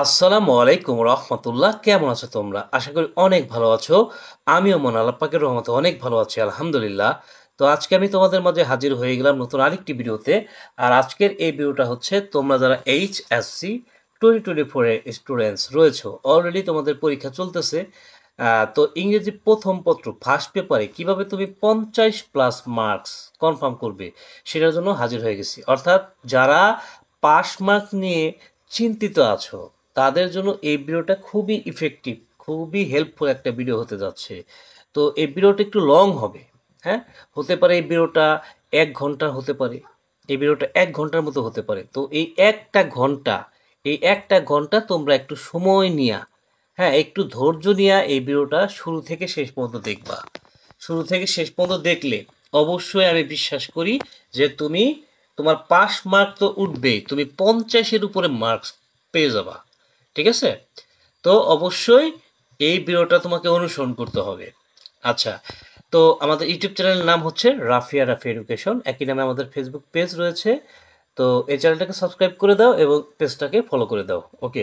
আসসালামু আলাইকুম রহমতুল্লাহ। কেমন আছো তোমরা? আশা করি অনেক ভালো আছো। আমিও মনে আল্লাহ পাকের রহমতে অনেক ভালো আছি আলহামদুলিল্লাহ। তো আজকে আমি তোমাদের মাঝে হাজির হয়ে গেলাম নতুন আরেকটি ভিডিওতে। আর আজকের এই ভিডিওটা হচ্ছে তোমরা যারা এইচএসসি 2024 এর স্টুডেন্টস রয়েছো, অলরেডি তোমাদের পরীক্ষা চলতেছে। তো ইংরেজি প্রথম পত্র ফার্স্ট পেপারে কিভাবে তুমি 50+ মার্কস কনফার্ম করবে সেটার জন্য হাজির হয়ে গেছি। অর্থাৎ যারা পাস মার্ক নিয়ে চিন্তিত আছো তাদের জন্য এই ভিডিওটা খুবই ইফেক্টিভ, খুবই হেল্পফুল একটা ভিডিও হতে যাচ্ছে। তো এই ভিডিওটা একটু লং হবে, হ্যাঁ, হতে পারে এই ভিডিওটা 1 ঘন্টা হতে পারে, এই ভিডিওটা 1 ঘন্টার মতো হতে পারে। তো এই একটা ঘন্টা তোমরা একটু সময় নিয়া, হ্যাঁ, একটু ধৈর্য নিয়ে এই ভিডিওটা শুরু থেকে শেষ পর্যন্ত দেখবা। শুরু থেকে শেষ পর্যন্ত দেখলে অবশ্যই আমি বিশ্বাস করি যে তুমি, তোমার পাস মার্ক তো উঠবেই, তুমি 50-এর উপরে মার্কস পেয়ে যাবা। ঠিক আছে? তো অবশ্যই এই ভিডিওটা তোমাকে অনুসরণ করতে হবে। আচ্ছা, তো আমাদের ইউটিউব চ্যানেলের নাম হচ্ছে রাফি এডুকেশন, একই নামে আমাদের ফেসবুক পেজ রয়েছে। তো এই চ্যানেলটাকে সাবস্ক্রাইব করে দাও এবং পেজটাকে ফলো করে দাও। ওকে,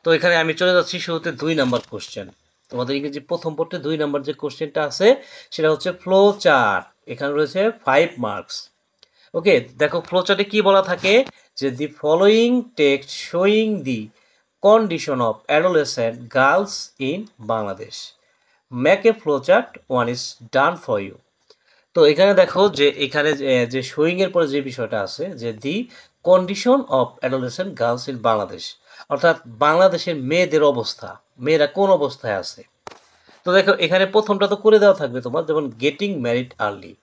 তো এখানে আমি চলে যাচ্ছি শুরুতে 2 নাম্বার কোশ্চেন। তোমাদের ইংরেজি প্রথম পত্রে 2 নাম্বার যে কোশ্চেনটা আছে সেটা হচ্ছে ফ্লো চার্ট। এখানে রয়েছে 5 মার্কস। ওকে, দেখো ফ্লো চার্টে কি বলা থাকে যে the following text showing the condition of adolescent girls in Bangladesh, make a flow chart, one is done for you. তো এখানে দেখো যে এখানে যে শোয়িং এর পরে যে বিষয়টা আছে যে দি condition of adolescent girls in Bangladesh, অর্থাৎ বাংলাদেশের মেয়েদের অবস্থা, মেয়েরা কোন অবস্থায় আছে। তো দেখো এখানে প্রথমটা তো করে দেওয়া থাকবে তোমার, যেমন গেটিং ম্যারিড আর্লি,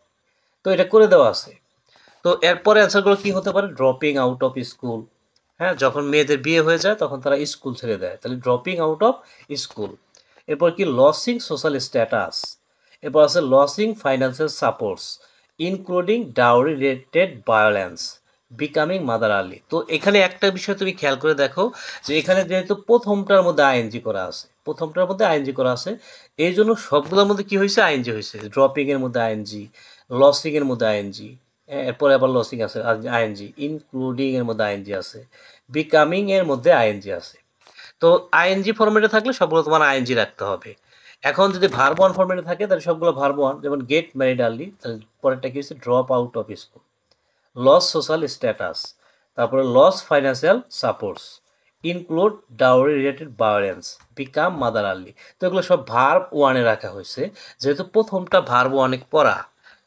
তো এটা করে দেওয়া আছে। তো এরপরে অ্যান্সারগুলো কি হতে পারে? ড্রপিং আউট অফ স্কুল, হ্যাঁ, যখন মেয়েদের বিয়ে হয়ে যায় তখন তারা স্কুল ছেড়ে দেয়, তাহলে ড্রপিং আউট অফ স্কুল। এরপর কি লসিং সোশ্যাল স্ট্যাটাস, এরপর আছে losing financial supports including dowry related violence, becoming mother early. তো এখানে একটা বিষয় তুমি খেয়াল করে দেখো যে এখানে যেহেতু প্রথমটার মধ্যে আইএনজি করা আছে, প্রথমটার মধ্যে আইএনজি করা আছে, এই জন্য সবগুলোর মধ্যে কি হয়েছে? আইএনজি হয়েছে। ড্রপিং এর মধ্যে আইএনজি, লসিং এর মধ্যে আইএনজি, এরপরে আবার লসিং আছে আইএনজি, ইনক্লুডিং এর মধ্যে আইএনজি আছে, বিকামিং এর মধ্যে আইএনজি আছে। তো আইএনজি ফরম্যাটে থাকলে সবগুলো তোমার আইএনজি রাখতে হবে। এখন যদি ভার্ব ওয়ান ফরম্যাটে থাকে তাহলে সবগুলো ভার্ব ওয়ান, যেমন গেট ম্যারিড আর্লি, তাহলে পরেরটা কি হচ্ছে? Drop out of school, lose social status, তারপরে lose financial supports, include dowry related violence, become mother early. তো এগুলো সব ভার্ব ওয়ানে রাখা হয়েছে, যেহেতু প্রথমটা ভার্ব ওয়ানে করা,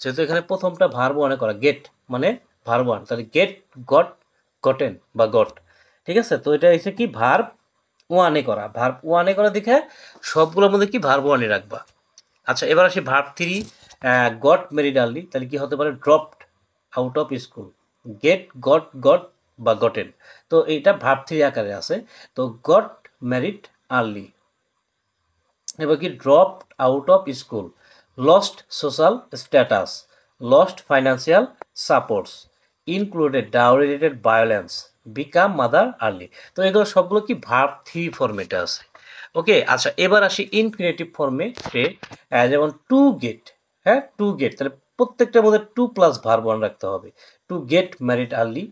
যেহেতু এখানে প্রথমটা ভার্ব ওয়ানে করা, গেট মানে ভার্ব ওয়ান, তাহলে গেট, গট, গটেন বা গট। ঠিক আছে? তো এটা হচ্ছে কি ভার্ব ওয়ানে করা, ভার্ব ওয়ানে করা দেখে সবগুলোর মধ্যে কি ভার্ব ওয়ানে রাখবা। আচ্ছা, এবার আসি verb three, got married early, তাহলে কি হতে পারে? Dropped out of school, get, got বা গটেন। তো এইটা ভার্ব থ্রি আকারে আছে। তো গট ম্যারিড আর্লি, এবার কি dropped out of school, lost social status, lost financial supports, included dowry related violence, become mother early. তো এগুলো সবগুলো কি ভার্ব থ্রি ফর্মেটে আছে। ওকে, আচ্ছা এবার আসি ইনফিনিটিভ ফর্মে, যেমন টু গেট, হ্যাঁ, টু গেট, তাহলে প্রত্যেকটার মধ্যে টু প্লাস ভার্ব ওয়ান রাখতে হবে। To get married early,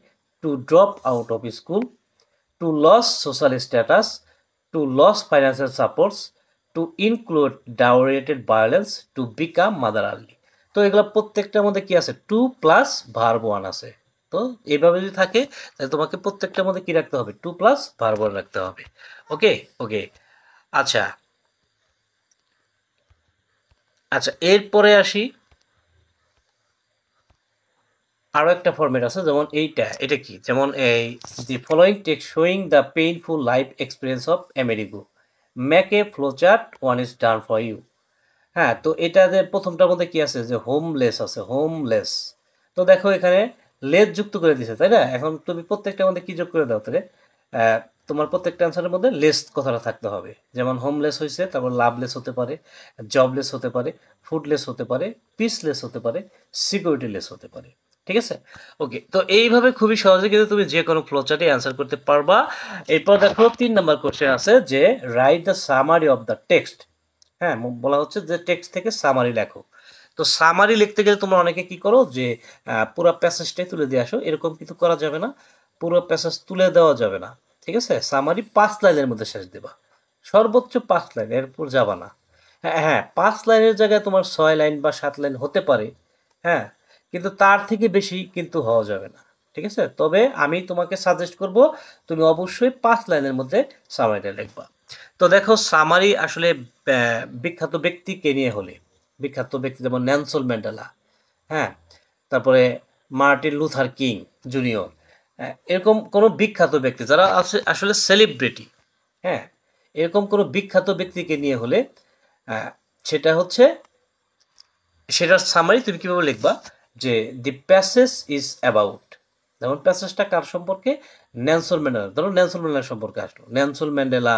to drop out of school, to lose social status, to lose financial supports, to include dowry related violence, to become mother early. তো এগুলো প্রত্যেকটার মধ্যে কি আছে? টু প্লাস ভার্ব ওয়ান আছে। তো এইভাবে যদি থাকে তাহলে তোমাকে প্রত্যেকটার মধ্যে কি রাখতে হবে? টু প্লাস ভার্ব ওয়ান রাখতে হবে। ওকে, ওকে, আচ্ছা, আচ্ছা এরপরে আসি আরও একটা ফরম্যাট আছে, যেমন এটা কি? যেমন এই the following text showing the painful life experience of Amerigo, make a flowchart, one is done for you. হ্যাঁ, তো এটাদের প্রথমটার মধ্যে কি আছে? যে হোমলেস আছে, হোমলেস। তো দেখো এখানে লেস যুক্ত করে দিছে, তাই না? এখন তুমি প্রত্যেকটার মধ্যে কি যোগ করে দাও তাহলে? তোমার প্রত্যেকটা অ্যান্সারের মধ্যে লেস কথাটা থাকতে হবে। যেমন হোমলেস হয়েছে, তারপর লাভলেস হতে পারে, জবলেস হতে পারে, ফুডলেস হতে পারে, পিসলেস হতে পারে, সিকিউরিটি লেস হতে পারে। ঠিক আছে? ওকে, তো এইভাবে খুবই সহজে কিন্তু তুমি যে কোনো ফ্লোচার্টে অ্যান্সার করতে পারবা। এরপর দেখো 3 নাম্বার কোশ্চেন আছে যে write the summary of the text. হ্যাঁ, বলা হচ্ছে যে টেক্সট থেকে সামারি লেখো। তো সামারি লিখতে গেলে তোমরা অনেকে কি করো যে পুরো প্যাসেজটাই তুলে দিয়ে আসো, এরকম কিন্তু করা যাবে না, পুরো প্যাসেজ তুলে দেওয়া যাবে না। ঠিক আছে? সামারি 5 লাইনের মধ্যে শেষ দিবা, সর্বোচ্চ 5 লাইন, এরপর যাবা না। হ্যাঁ হ্যাঁ, 5 লাইনের জায়গায় তোমার 6 লাইন বা 7 লাইন হতে পারে, হ্যাঁ, কিন্তু তার থেকে বেশি কিন্তু হওয়া যাবে না, ঠিক আছে? তবে আমি তোমাকে সাজেস্ট করব তুমি অবশ্যই 5 লাইনের মধ্যে সামারিটা লিখবা। তো দেখো, সামারি আসলে বিখ্যাত ব্যক্তিকে নিয়ে হলে, বিখ্যাত ব্যক্তি যেমন নেলসন ম্যান্ডেলা, হ্যাঁ, তারপরে মার্টিন লুথার কিং জুনিয়র, এরকম কোনো বিখ্যাত ব্যক্তি যারা আসলে সেলিব্রিটি, হ্যাঁ, এরকম কোনো বিখ্যাত ব্যক্তিকে নিয়ে হলে সেটা হচ্ছে, সেটার সামারি তুমি কীভাবে লিখবা যে দি প্যাসেজ ইজ অ্যাবাউট, যেমন প্যাসেজটা কার সম্পর্কে, নেলসন ম্যান্ডেলা, ধরো নেলসন ম্যান্ডেলা সম্পর্কে আসলো, নেলসন ম্যান্ডেলা,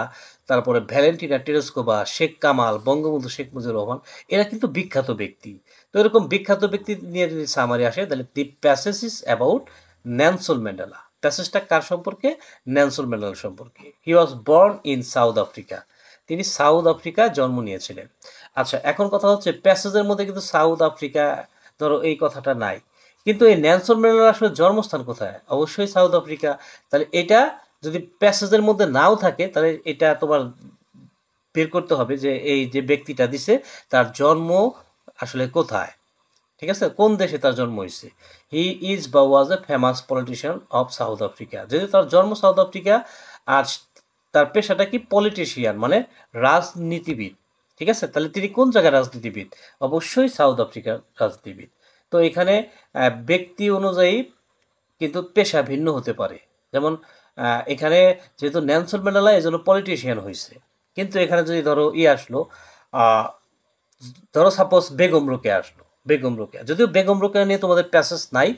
তারপরে ভ্যালেন্টিনা টেরেস্কোভা, শেখ কামাল, বঙ্গবন্ধু শেখ মুজিবুর রহমান, এরা কিন্তু বিখ্যাত ব্যক্তি। তো এরকম বিখ্যাত ব্যক্তি নিয়ে যদি সামারি আসে, তাহলে the passage is about Nelson Mandela, প্যাসেজটা কার সম্পর্কে, নেলসন ম্যান্ডেলা সম্পর্কে। He was born in South Africa, তিনি সাউথ আফ্রিকায় জন্ম নিয়েছিলেন। আচ্ছা, এখন কথা হচ্ছে প্যাসেজের মধ্যে কিন্তু সাউথ আফ্রিকা ধরো এই কথাটা নাই, কিন্তু এই নেলসন ম্যান্ডেলার আসলে জন্মস্থান কোথায়, অবশ্যই সাউথ আফ্রিকা। তাহলে এটা যদি প্যাসেজের মধ্যে নাও থাকে, তাহলে এটা তোমার বের করতে হবে যে এই যে ব্যক্তিটা দিছে তার জন্ম আসলে কোথায়, ঠিক আছে, কোন দেশে তার জন্ম হয়েছে। হি ইজ বা was a famous politician of South Africa, যদি তার জন্ম সাউথ আফ্রিকা, আর তার পেশাটা কি, পলিটিশিয়ান মানে রাজনীতিবিদ, ঠিক আছে, তাহলে তিনি কোন জায়গায় রাজনীতিবিদ, অবশ্যই সাউথ আফ্রিকার রাজনীতিবিদ। তো এখানে ব্যক্তি অনুযায়ী কিন্তু পেশা ভিন্ন হতে পারে, যেমন এখানে যেহেতু নেলসন ম্যান্ডেলা এই জন্য পলিটিশিয়ান হয়েছে, কিন্তু এখানে যদি ধরো আসলো, ধরো সাপোজ বেগম রোকেয়া আসলো, বেগম রোকেয়া, যদিও বেগম রোকেয়া নিয়ে তোমাদের প্যাসেজ নাই,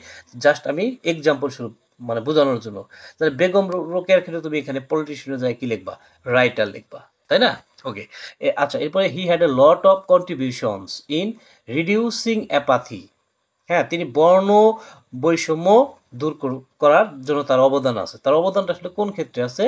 জাস্ট আমি এক্সাম্পল স্বরূপ মানে বোঝানোর জন্য, তাহলে বেগম রোকেয়ার ক্ষেত্রে তুমি এখানে পলিটিশিয়ানের যায় কি লিখবা, রাইটার লিখবা, তাই না? ওকে, আচ্ছা, এরপরে হি had a lot of contributions in reducing apathy, হ্যাঁ, তিনি বর্ণ বৈষম্য দূর করার জন্য তার অবদান আছে। তার অবদানটা আসলে কোন ক্ষেত্রে আছে,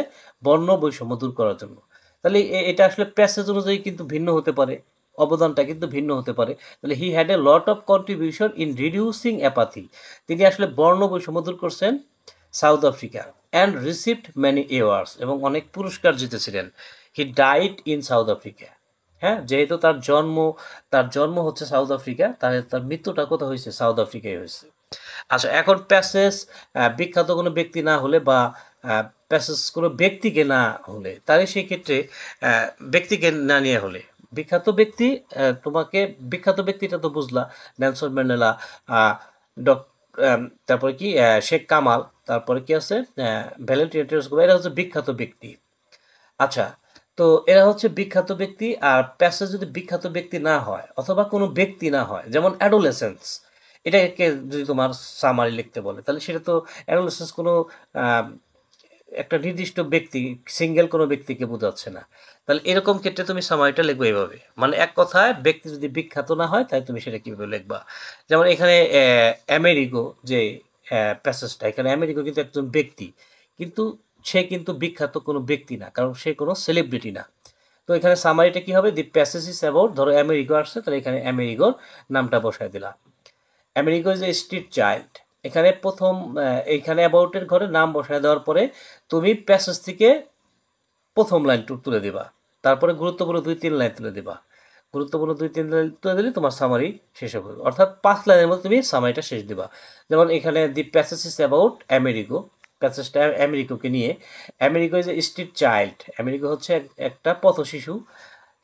বর্ণ বৈষম্য দূর করার জন্য। তাহলে এটা আসলে প্যাসেজ অনুযায়ী কিন্তু ভিন্ন হতে পারে, অবদানটা কিন্তু ভিন্ন হতে পারে। তাহলে he had a lot of contribution in reducing apathy, তিনি আসলে বর্ণ বৈষম্য দূর করছেন South Africa, and received many awards, এবং অনেক পুরস্কার জিতেছিলেন। He died in South Africa, হ্যাঁ, যেহেতু তার জন্ম হচ্ছে সাউথ আফ্রিকা, তাহলে তার মৃত্যুটা কোথায় হয়েছে, সাউথ আফ্রিকায় হয়েছে। আচ্ছা, এখন প্যাসেজ বিখ্যাত কোনো ব্যক্তি না হলে বা প্যাসেজ কোনো ব্যক্তিকে না হলে, তাহলে সেই ক্ষেত্রে ব্যক্তিকে না নিয়ে হলে, বিখ্যাত ব্যক্তি, তোমাকে বিখ্যাত ব্যক্তিটা তো বুঝলা, নেলসন ম্যান্ডেলা, ডক তারপরে কি শেখ কামাল, তারপরে কি আছে ভ্যালেন্টিনা টেরেস্কোভা, এরা হচ্ছে বিখ্যাত ব্যক্তি। আচ্ছা, তো এরা হচ্ছে বিখ্যাত ব্যক্তি। আর প্যাসেজ যদি বিখ্যাত ব্যক্তি না হয় অথবা কোনো ব্যক্তি না হয়, যেমন অ্যাডোলেসেন্স, এটাকে যদি তোমার সামারি লিখতে বলে, তাহলে সেটা তো অ্যাডোলেসেন্স কোনো একটা নির্দিষ্ট ব্যক্তি, সিঙ্গেল কোনো ব্যক্তিকে বোঝাচ্ছে না। তাহলে এরকম ক্ষেত্রে তুমি সামারিটা লিখবে এইভাবে, মানে এক কথায় ব্যক্তি যদি বিখ্যাত না হয় তাহলে তুমি সেটা কীভাবে লিখবা। যেমন এখানে আমেরিগো যে প্যাসেজটা, এখানে আমেরিগো কিন্তু একজন ব্যক্তি, কিন্তু সে কিন্তু বিখ্যাত কোনো ব্যক্তি না, কারণ সে কোনো সেলিব্রিটি না। তো এখানে সামারিটা কি হবে, দি প্যাসেজ ইজ অ্যাবাউট, ধরো আমেরিগো আসছে, তাহলে এখানে আমেরিগোর নামটা বসায় দিলাম। Amerigo is a street child, এখানে প্রথম এইখানে অ্যাবাউটের ঘরে নাম বসায় দেওয়ার পরে তুমি প্যাসেজ থেকে প্রথম লাইন তুলে দিবা, তারপরে গুরুত্বপূর্ণ 2-3 লাইন তুলে দিবা, গুরুত্বপূর্ণ 2-3 লাইন তুলে দিলে তোমার সামারি শেষ হবে, অর্থাৎ 5 লাইনের মধ্যে তুমি সামারিটা শেষ দিবা। যেমন এখানে the passage is about Amerigo, প্যাসেজটা আমেরিগোকে নিয়ে। Amerigo is a street child, Amerigo হচ্ছে একটা পথশিশু।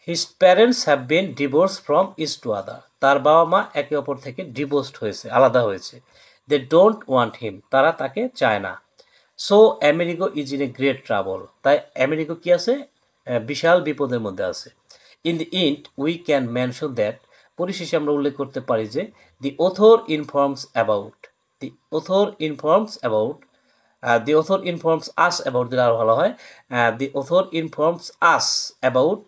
His parents have been divorce from each to other, তার বাবা মা একে অপর থেকে ডিভোর্সড হয়েছে, আলাদা হয়েছে। দে ডোন্ট ওয়ান্ট হিম, তারা তাকে চায় না। So Amerigo is in a great trouble, তাই আমেরিগো কি আছে, বিশাল বিপদের মধ্যে আছে। In the end we can mention that, পরিশেষে আমরা উল্লেখ করতে পারি যে দি author informs about, the author informs about, the author informs us about দিলে আরও ভালো হয়। দি অথর ইনফর্মস আস অ্যাবাউট,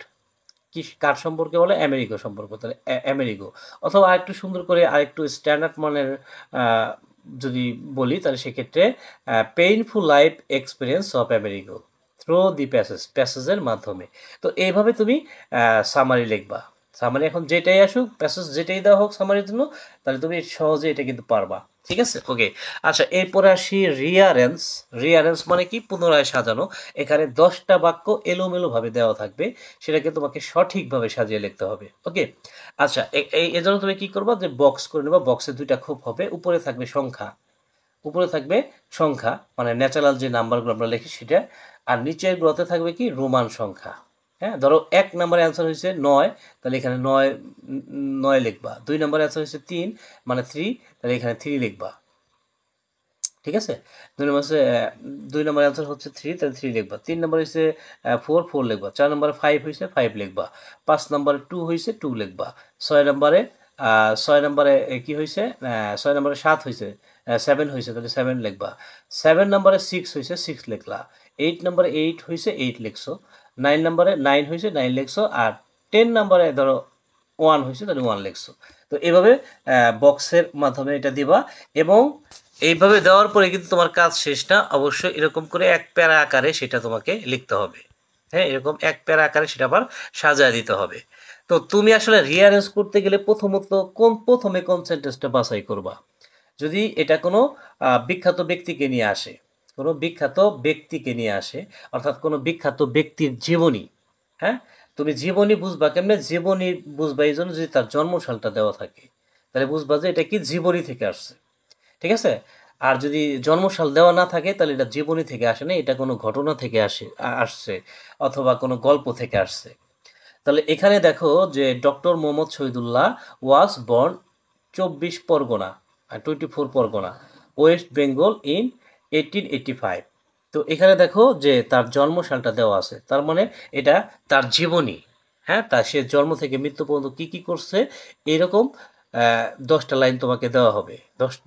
কি কার সম্পর্কে বলে, আমেরিগো সম্পর্কে, তাহলে আমেরিগো। অথবা আরেকটু সুন্দর করে আরেকটু স্ট্যান্ডার্ড মানের যদি বলি, তাহলে সেক্ষেত্রে painful life experience of Amerigo through the প্যাসেজের মাধ্যমে। তো এইভাবে তুমি সামারি লিখবা। সামারি এখন যেটাই আসুক, প্যাসেজ যেটাই দেওয়া হোক সামারির জন্য, তাহলে তুমি সহজে এটা কিন্তু পারবা। ঠিক আছে, ওকে। আচ্ছা, এরপরে আসি রিয়ারেন্স। রিয়ারেন্স মানে কি? পুনরায় সাজানো। এখানে 10টা বাক্য এলোমেলোভাবে দেওয়া থাকবে, সেটাকে তোমাকে সঠিকভাবে সাজিয়ে লিখতে হবে। ওকে। আচ্ছা, এজন্য তুমি কি করবা, যে বক্স করে নেবা। বক্সে 2টা খোপ হবে, উপরে থাকবে সংখ্যা, উপরে থাকবে সংখ্যা মানে ন্যাচারাল যে নাম্বারগুলো আমরা লিখি সেটা, আর নিচের গুলোতে থাকবে কি? রোমান সংখ্যা। হ্যাঁ, ধরো 1 নম্বরে অ্যান্সার হয়েছে 9, তাহলে এখানে 9 লিখবা। 2 নম্বরে অ্যান্সার হয়েছে 3 মানে 3, তাহলে এখানে 3 লিখবা। ঠিক আছে? 2 নম্বর হচ্ছে 2 নম্বর অ্যান্সার হচ্ছে 3, তাহলে 3 লিখবা। 3 নম্বর হইছে 4 লিখবা। 4 নম্বরে 5 হইছে 5 লিখবা। 5 নম্বরে 2 হইছে 2 লিখবা। 6 নম্বরে 6 নম্বরে কি হইছে? 6 নম্বরে 7 হইছে 7 হইছে, তাহলে 7 লিখবা। 7 নম্বরে 6 হইছে 6 লিখলা। 8 নম্বরে 8 হইছে 8 লিখছো। 9 নম্বরে 9 হইছে 9 লিখছো। আর 10 নম্বরে ধরো 1 হইছে, তাহলে 1 লিখছো। তো এভাবে বক্সের মাধ্যমে এটা দিবা, এবং এইভাবে দেওয়ার পরে কিন্তু তোমার কাজ শেষ না। অবশ্যই এরকম করে 1 প্যারা আকারে সেটা তোমাকে লিখতে হবে। হ্যাঁ, এরকম 1 প্যারা আকারে সেটা আবার সাজায় দিতে হবে। তো তুমি আসলে রিঅ্যারেঞ্জ করতে গেলে প্রথমে কোন সেন্টেন্সটা বাছাই করবা? যদি এটা কোনো বিখ্যাত ব্যক্তিকে নিয়ে আসে, কোনো বিখ্যাত ব্যক্তিকে নিয়ে আসে, অর্থাৎ কোনো বিখ্যাত ব্যক্তির জীবনী, হ্যাঁ, তুমি জীবনী বুঝবা কেমনে? জীবনী বুঝবা এই জন্য যদি তার জন্মসালটা দেওয়া থাকে, তাহলে বুঝবা যে এটা কি জীবনী থেকে আসছে। ঠিক আছে? আর যদি জন্মসাল দেওয়া না থাকে, তাহলে এটা জীবনী থেকে আসে না, এটা কোনো ঘটনা থেকে আসছে, অথবা কোনো গল্প থেকে আসছে। তাহলে এখানে দেখো যে doctor Mohammad Shahidullah was born 24 Pargana, 24 Pargana, West Bengal in 1885। তো এখানে দেখো যে তার জন্মসালটা দেওয়া আছে, তার মানে এটা তার জীবনী। হ্যাঁ, তা সে জন্ম থেকে মৃত্যু পর্যন্ত কি কি করছে, এরকম 10টা লাইন তোমাকে দেওয়া হবে।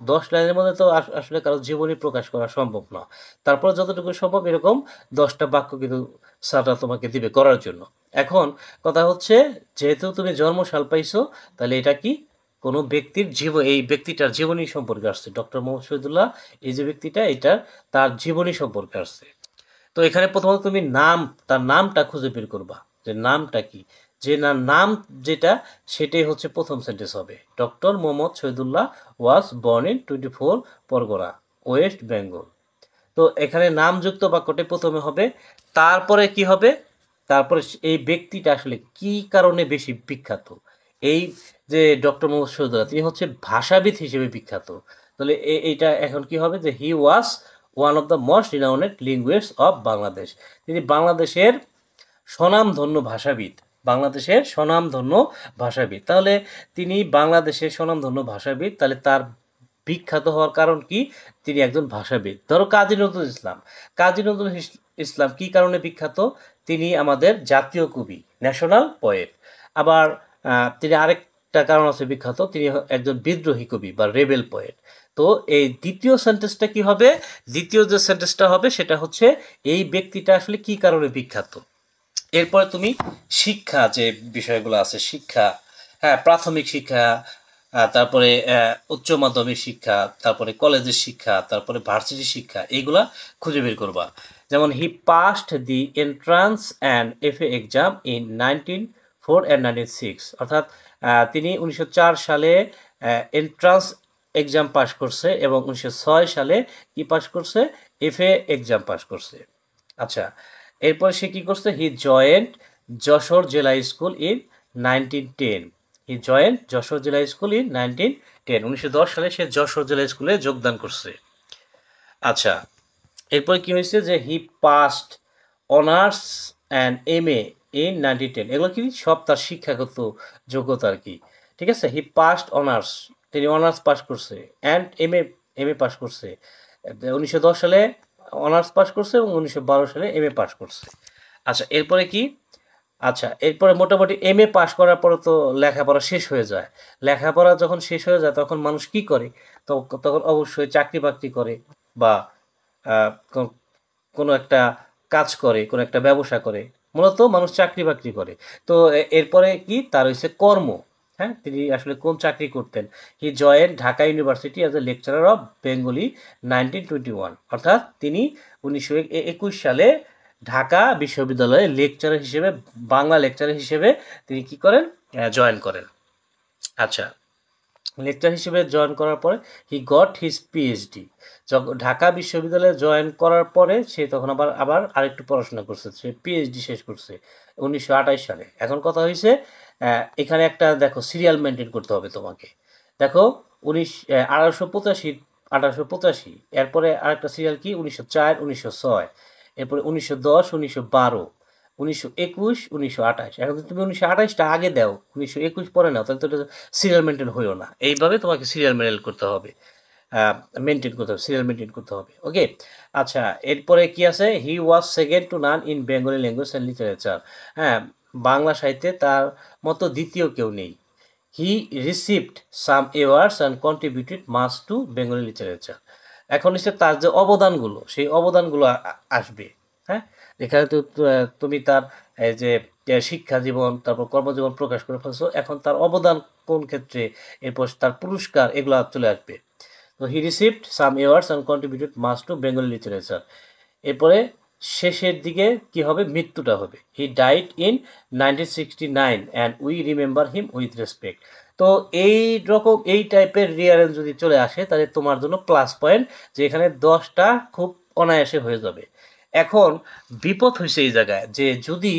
10 লাইনের মধ্যে তো আসলে কারো জীবনী প্রকাশ করা সম্ভব না। তারপর যতটুকু সম্ভব এরকম 10টা বাক্য কিন্তু স্যাররা তোমাকে দিবে করার জন্য। এখন কথা হচ্ছে, যেহেতু তুমি জন্মসাল পাইছো, তাহলে এটা কি? কোনো ব্যক্তির এই ব্যক্তিটার জীবনী সম্পর্কে আসছে। ডক্টর মোহাম্মদ শহীদুল্লাহ, এই যে ব্যক্তিটা, এটা তার জীবনী সম্পর্কে আসছে। তো এখানে প্রথমত তুমি তার নামটা খুঁজে বের করবা, যে নামটা কি। যে নাম যেটা, সেটাই হচ্ছে প্রথম সেন্টেন্স হবে। Doctor Mohammad Shahidullah was born in 24 Pargana, West Bengal. তো এখানে নামযুক্ত বাক্যটি প্রথমে হবে। তারপরে কি হবে? তারপরে এই ব্যক্তিটা আসলে কি কারণে বেশি বিখ্যাত। এই যে ডক্টর মোহাম্মদ শহীদুল্লাহ, তিনি হচ্ছে ভাষাবিদ হিসেবে বিখ্যাত। তাহলে এইটা এখন কি হবে? যে he was one of the most renowned linguists of Bangladesh. তিনি বাংলাদেশের স্বনামধন্য ভাষাবিদ। বাংলাদেশের স্বনামধন্য ভাষাবিদ। তাহলে তিনি বাংলাদেশের স্বনামধন্য ভাষাবিদ, তাহলে তার বিখ্যাত হওয়ার কারণ কি? তিনি একজন ভাষাবিদ। ধরো কাজী নজরুল ইসলাম। কাজী নজরুল ইসলাম কি কারণে বিখ্যাত? তিনি আমাদের জাতীয় কবি, ন্যাশনাল পোয়েট। আবার তিনি আরেকটা কারণ আছে বিখ্যাত, তিনি একজন বিদ্রোহী কবি বা রেবেল পোয়েট। তো এই দ্বিতীয় সেন্টেন্সটা কি হবে? দ্বিতীয় যে সেন্টেন্সটা হবে সেটা হচ্ছে, এই ব্যক্তিটা আসলে কি কারণে বিখ্যাত। এরপরে তুমি শিক্ষা যে বিষয়গুলো আছে, শিক্ষা, হ্যাঁ, প্রাথমিক শিক্ষা, তারপরে উচ্চ মাধ্যমিক শিক্ষা, তারপরে কলেজের শিক্ষা, তারপরে ভার্সিটি শিক্ষা, এইগুলা খুঁজে বের করবা। যেমন he passed the entrance and FA exam in 1904 and 1906, অর্থাৎ তিনি 1904 সালে এন্ট্রান্স এক্সাম পাশ করছে, এবং 1906 সালে কি পাশ করছে? এফএ এক্সাম পাশ করছে। আচ্ছা, এরপর সে কি করছে? হি জয়েন্ট যশোর জেলা school in 1910। He joined Jessore জেলা স্কুল ইন 1910। 1910 সালে সে যশোর জেলা স্কুলে যোগদান করছে। আচ্ছা, এরপর কি হয়েছে? যে he passed honours and MA in 1910। এগুলো কি? সব তার শিক্ষাগত যোগ্যতা আর কি। ঠিক আছে? হি পাস্ট অনার্স, তিনি অনার্স পাস করছে, অ্যান্ড এমএ পাস করছে। 1910 সালে অনার্স পাস করছে, এবং 1912 সালে এমএ পাস করছে। আচ্ছা, এরপরে কি? আচ্ছা, এরপরে মোটামুটি এমএ পাস করার পরে তো লেখাপড়া শেষ হয়ে যায়। লেখাপড়া যখন শেষ হয়ে যায়, তখন মানুষ কি করে? তো তখন অবশ্যই চাকরি বাকরি করে, বা কোনো একটা কাজ করে, কোনো একটা ব্যবসা করে। মূলত মানুষ চাকরি বাকরি করে। তো এরপরে কি? তার হচ্ছে কর্ম। হ্যাঁ, তিনি আসলে কোন চাকরি করতেন? হি join Dhaka university as a lecturer of Bengali 1921, অর্থাৎ তিনি 1921 সালে ঢাকা বিশ্ববিদ্যালয়ে লেকচারার হিসেবে, বাংলা লেকচারার হিসেবে তিনি কি করেন? জয়েন করেন। আচ্ছা, লেকচার হিসেবে জয়েন করার পরে হি গট হিজ পিএইচডি। যখন ঢাকা বিশ্ববিদ্যালয়ে জয়েন করার পরে সে তখন আবার আবার আরেকটু পড়াশোনা করছে, সে পিএইচডি শেষ করছে 1928 সালে। এখন কথা হয়েছে এখানে একটা দেখো সিরিয়াল মেনটেন করতে হবে তোমাকে। দেখো 1885 এরপরে আরেকটা সিরিয়াল কি 1904 1906, এরপরে 1910 1912 1921 1928। এখন যদি তুমি 1928টা আগে দাও 1921 পরে নাও তাহলে তো এটা সিরিয়াল মেনটেন হইও না। এইভাবে তোমাকে সিরিয়াল মেনটেন করতে হবে, সিরিয়াল মেনটেন করতে হবে। ওকে, আচ্ছা এরপরে কি আছে, he was second to none in Bengali language and literature. হ্যাঁ, বাংলা সাহিত্যে তার মতো দ্বিতীয় কেউ নেই। He received some awards and contributed much to Bengali literature. এখন হচ্ছে তার যে অবদানগুলো, সেই অবদানগুলো আসবে। হ্যাঁ, এখানে তো তুমি তার এই যে শিক্ষা জীবন তারপর কর্মজীবন প্রকাশ করে ফেলছো, এখন তার অবদান কোন ক্ষেত্রে, এরপর তার পুরস্কার, এগুলো চলে আসবে। তো he received some awards and contributed much to Bengali literature. এরপরে শেষের দিকে কি হবে, মৃত্যুটা হবে। He died in 1969 and we remember him with respect. তো এই রকম এই টাইপের রিয়ারেঞ্জ যদি চলে আসে তাহলে তোমার জন্য প্লাস পয়েন্ট, যে এখানে 10টা খুব অনায়াসে হয়ে যাবে। এখন বিপদ হয়েছে এই জায়গায় যে যদি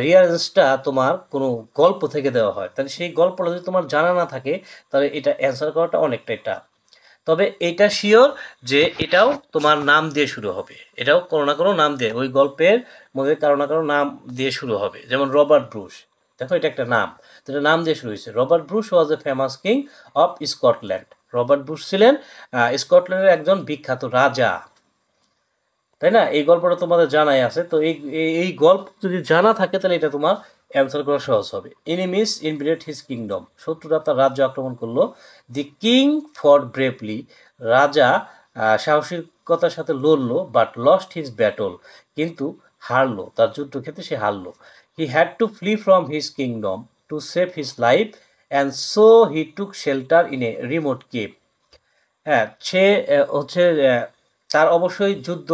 রিয়ারেঞ্জটা তোমার কোনো গল্প থেকে দেওয়া হয় তাহলে সেই গল্পটা যদি তোমার জানা না থাকে তাহলে এটা অ্যান্সার করাটা অনেকটাই টাফ। তবে এটা শিওর যে এটাও তোমার নাম দিয়ে শুরু হবে, এটাও কোনো না কোনো নাম দিয়ে, ওই গল্পের মধ্যে কারো না কারো নাম দিয়ে শুরু হবে। যেমন রবার্ট ব্রুস, দেখো এটা একটা নাম, তো এটা নাম দিয়ে শুরু হয়েছে। Robert Bruce was a famous king of Scotland. Robert Bruce ছিলেন স্কটল্যান্ডের একজন বিখ্যাত রাজা, তাই না? এই গল্পটা তোমাদের জানাই আছে। তো এই গল্প যদি জানা থাকে তাহলে এটা তোমার অ্যান্সার করা সহজ হবে। এনিমিস ইনভেডেড হিজ কিংডম, শত্রুরা তার রাজ্য আক্রমণ করলো। দি কিং ফট ব্রেভলি, রাজা সাহসিকতার সাথে লড়লো, বাট লস্ট হিজ ব্যাটল, কিন্তু হারলো, তার যুদ্ধক্ষেত্রে সে হারলো। He had to flee from his kingdom to save his life and so he took shelter in a remote cave. হ্যাঁ, সে হচ্ছে তার অবশ্যই যুদ্ধ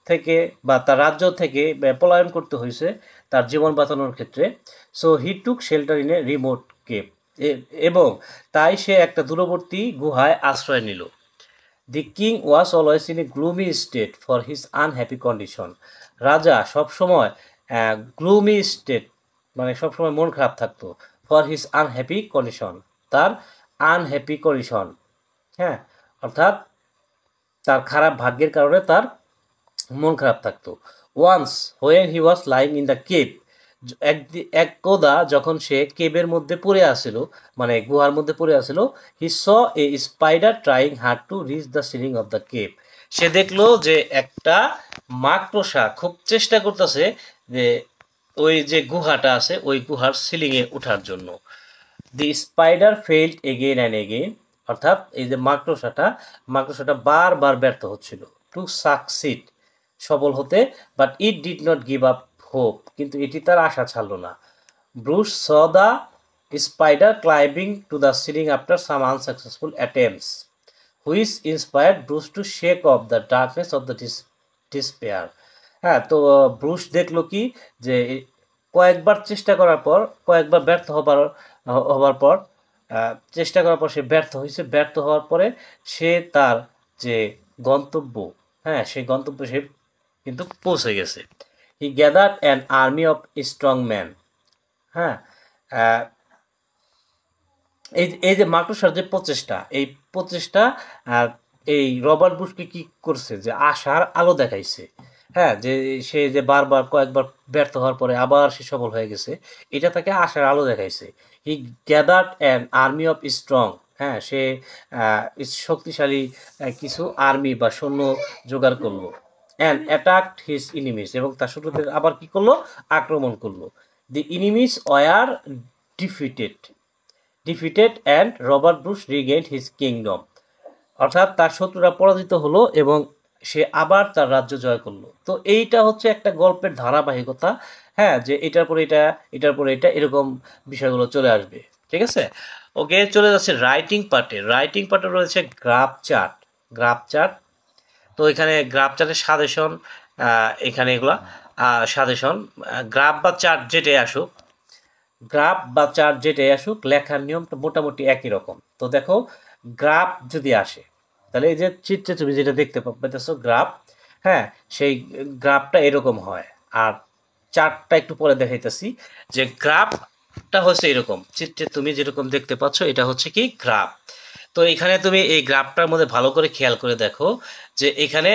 থেকে বা তার রাজ্য থেকে পলায়ন করতে হয়েছে তার জীবন বাঁচানোর ক্ষেত্রে। So he took shelter in a remote cave, এবং তাই সে একটা দূরবর্তী গুহায় আশ্রয় নিল। The king was always in a gloomy state for his unhappy condition. রাজা সবসময় গ্লুমি স্টেট মানে সবসময় মন খারাপ থাকতো, ফর হিজ আনহ্যাপি কন্ডিশন, তার আনহ্যাপি কন্ডিশন। হ্যাঁ, অর্থাৎ তার খারাপ ভাগ্যের কারণে তার মন খারাপ থাকতো। Once when he was lying in the cave, একদা যখন সে কেবের মধ্যে পড়ে আসিল, মানে গুহার মধ্যে পড়ে আসিল, he saw a spider trying hard to reach the ceiling of the cave. সে দেখলো যে একটা মাকড়সা খুব চেষ্টা করতেছে যে ওই যে গুহাটা আছে ওই গুহার সিলিংয়ে ওঠার জন্য। The spider failed again and again, অর্থাৎ এই যে মাকড়সাটা বারবার ব্যর্থ হচ্ছিল। টু সাকসিড, সফল হতে, but it did not give up hope, কিন্তু এটি তার আশা ছাড়ল না। Bruce saw the spider climbing to the ceiling after some unsuccessful attempts, which inspired Bruce two shake off the darkness of the despair. হ্যাঁ, তো ব্রুস দেখলো কি যে কয়েকবার চেষ্টা করার পর, কয়েকবার ব্যর্থ হবার পর চেষ্টা করার পর সে ব্যর্থ হয়েছে। ব্যর্থ হওয়ার পরে সে তার যে গন্তব্য, হ্যাঁ সেই গন্তব্যে সে কিন্তু পৌঁছে গেছে। He gathered an army of strong man. হ্যাঁ, এই যে মাকড়সার যে প্রচেষ্টা, এই প্রচেষ্টা এই রবার্ট বুশকে কি করছে যে আশার আলো দেখাইছে। হ্যাঁ, যে সে যে বারবার কয়েকবার ব্যর্থ হওয়ার পরে আবার সে সফল হয়ে গেছে, এটা তাকে আশার আলো দেখাইছে। He gathered an army of strong, হ্যাঁ সে শক্তিশালী কিছু আর্মি বা সৈন্য জোগাড় করলো। অ্যান্ড অ্যাটাকড হিজ ইনিমিস, এবং তার শত্রুদের আবার কি করলো, আক্রমণ করলো। The enemies were defeated and Robert Bruce regained his kingdom, অর্থাৎ তার শত্রুরা পরাজিত হলো এবং সে আবার তার রাজ্য জয় করলো। তো এইটা হচ্ছে একটা গল্পের ধারাবাহিকতা। হ্যাঁ, যে এটার পরে এটা, এটার পরে এটা, এরকম বিষয়গুলো চলে আসবে। ঠিক আছে, ওকে, চলে যাচ্ছে রাইটিং পার্টে। রাইটিং পার্টে রয়েছে গ্রাফ চার্ট। তো এখানে গ্রাফ চার্টের সাজেশন, এখানে এগুলা সাজেশন, গ্রাফ বা চার্ট যেটাই আসুক, গ্রাফ বা চার্ট যেটাই আসুক লেখার নিয়মটা মোটামুটি একই রকম। তো দেখো গ্রাফ যদি আসে তাহলে এই যে চিত্রে তুমি যেটা দেখতে পাচ্ছ গ্রাফ, হ্যাঁ, সেই গ্রাফটা এরকম হয়। আর চার্টটা একটু পরে দেখাইতেছি যে গ্রাফটা হচ্ছে এরকম, চিত্রে তুমি যেরকম দেখতে পাচ্ছ এটা হচ্ছে কি গ্রাফ। তো এখানে তুমি এই গ্রাফটার মধ্যে ভালো করে খেয়াল করে দেখো যে এখানে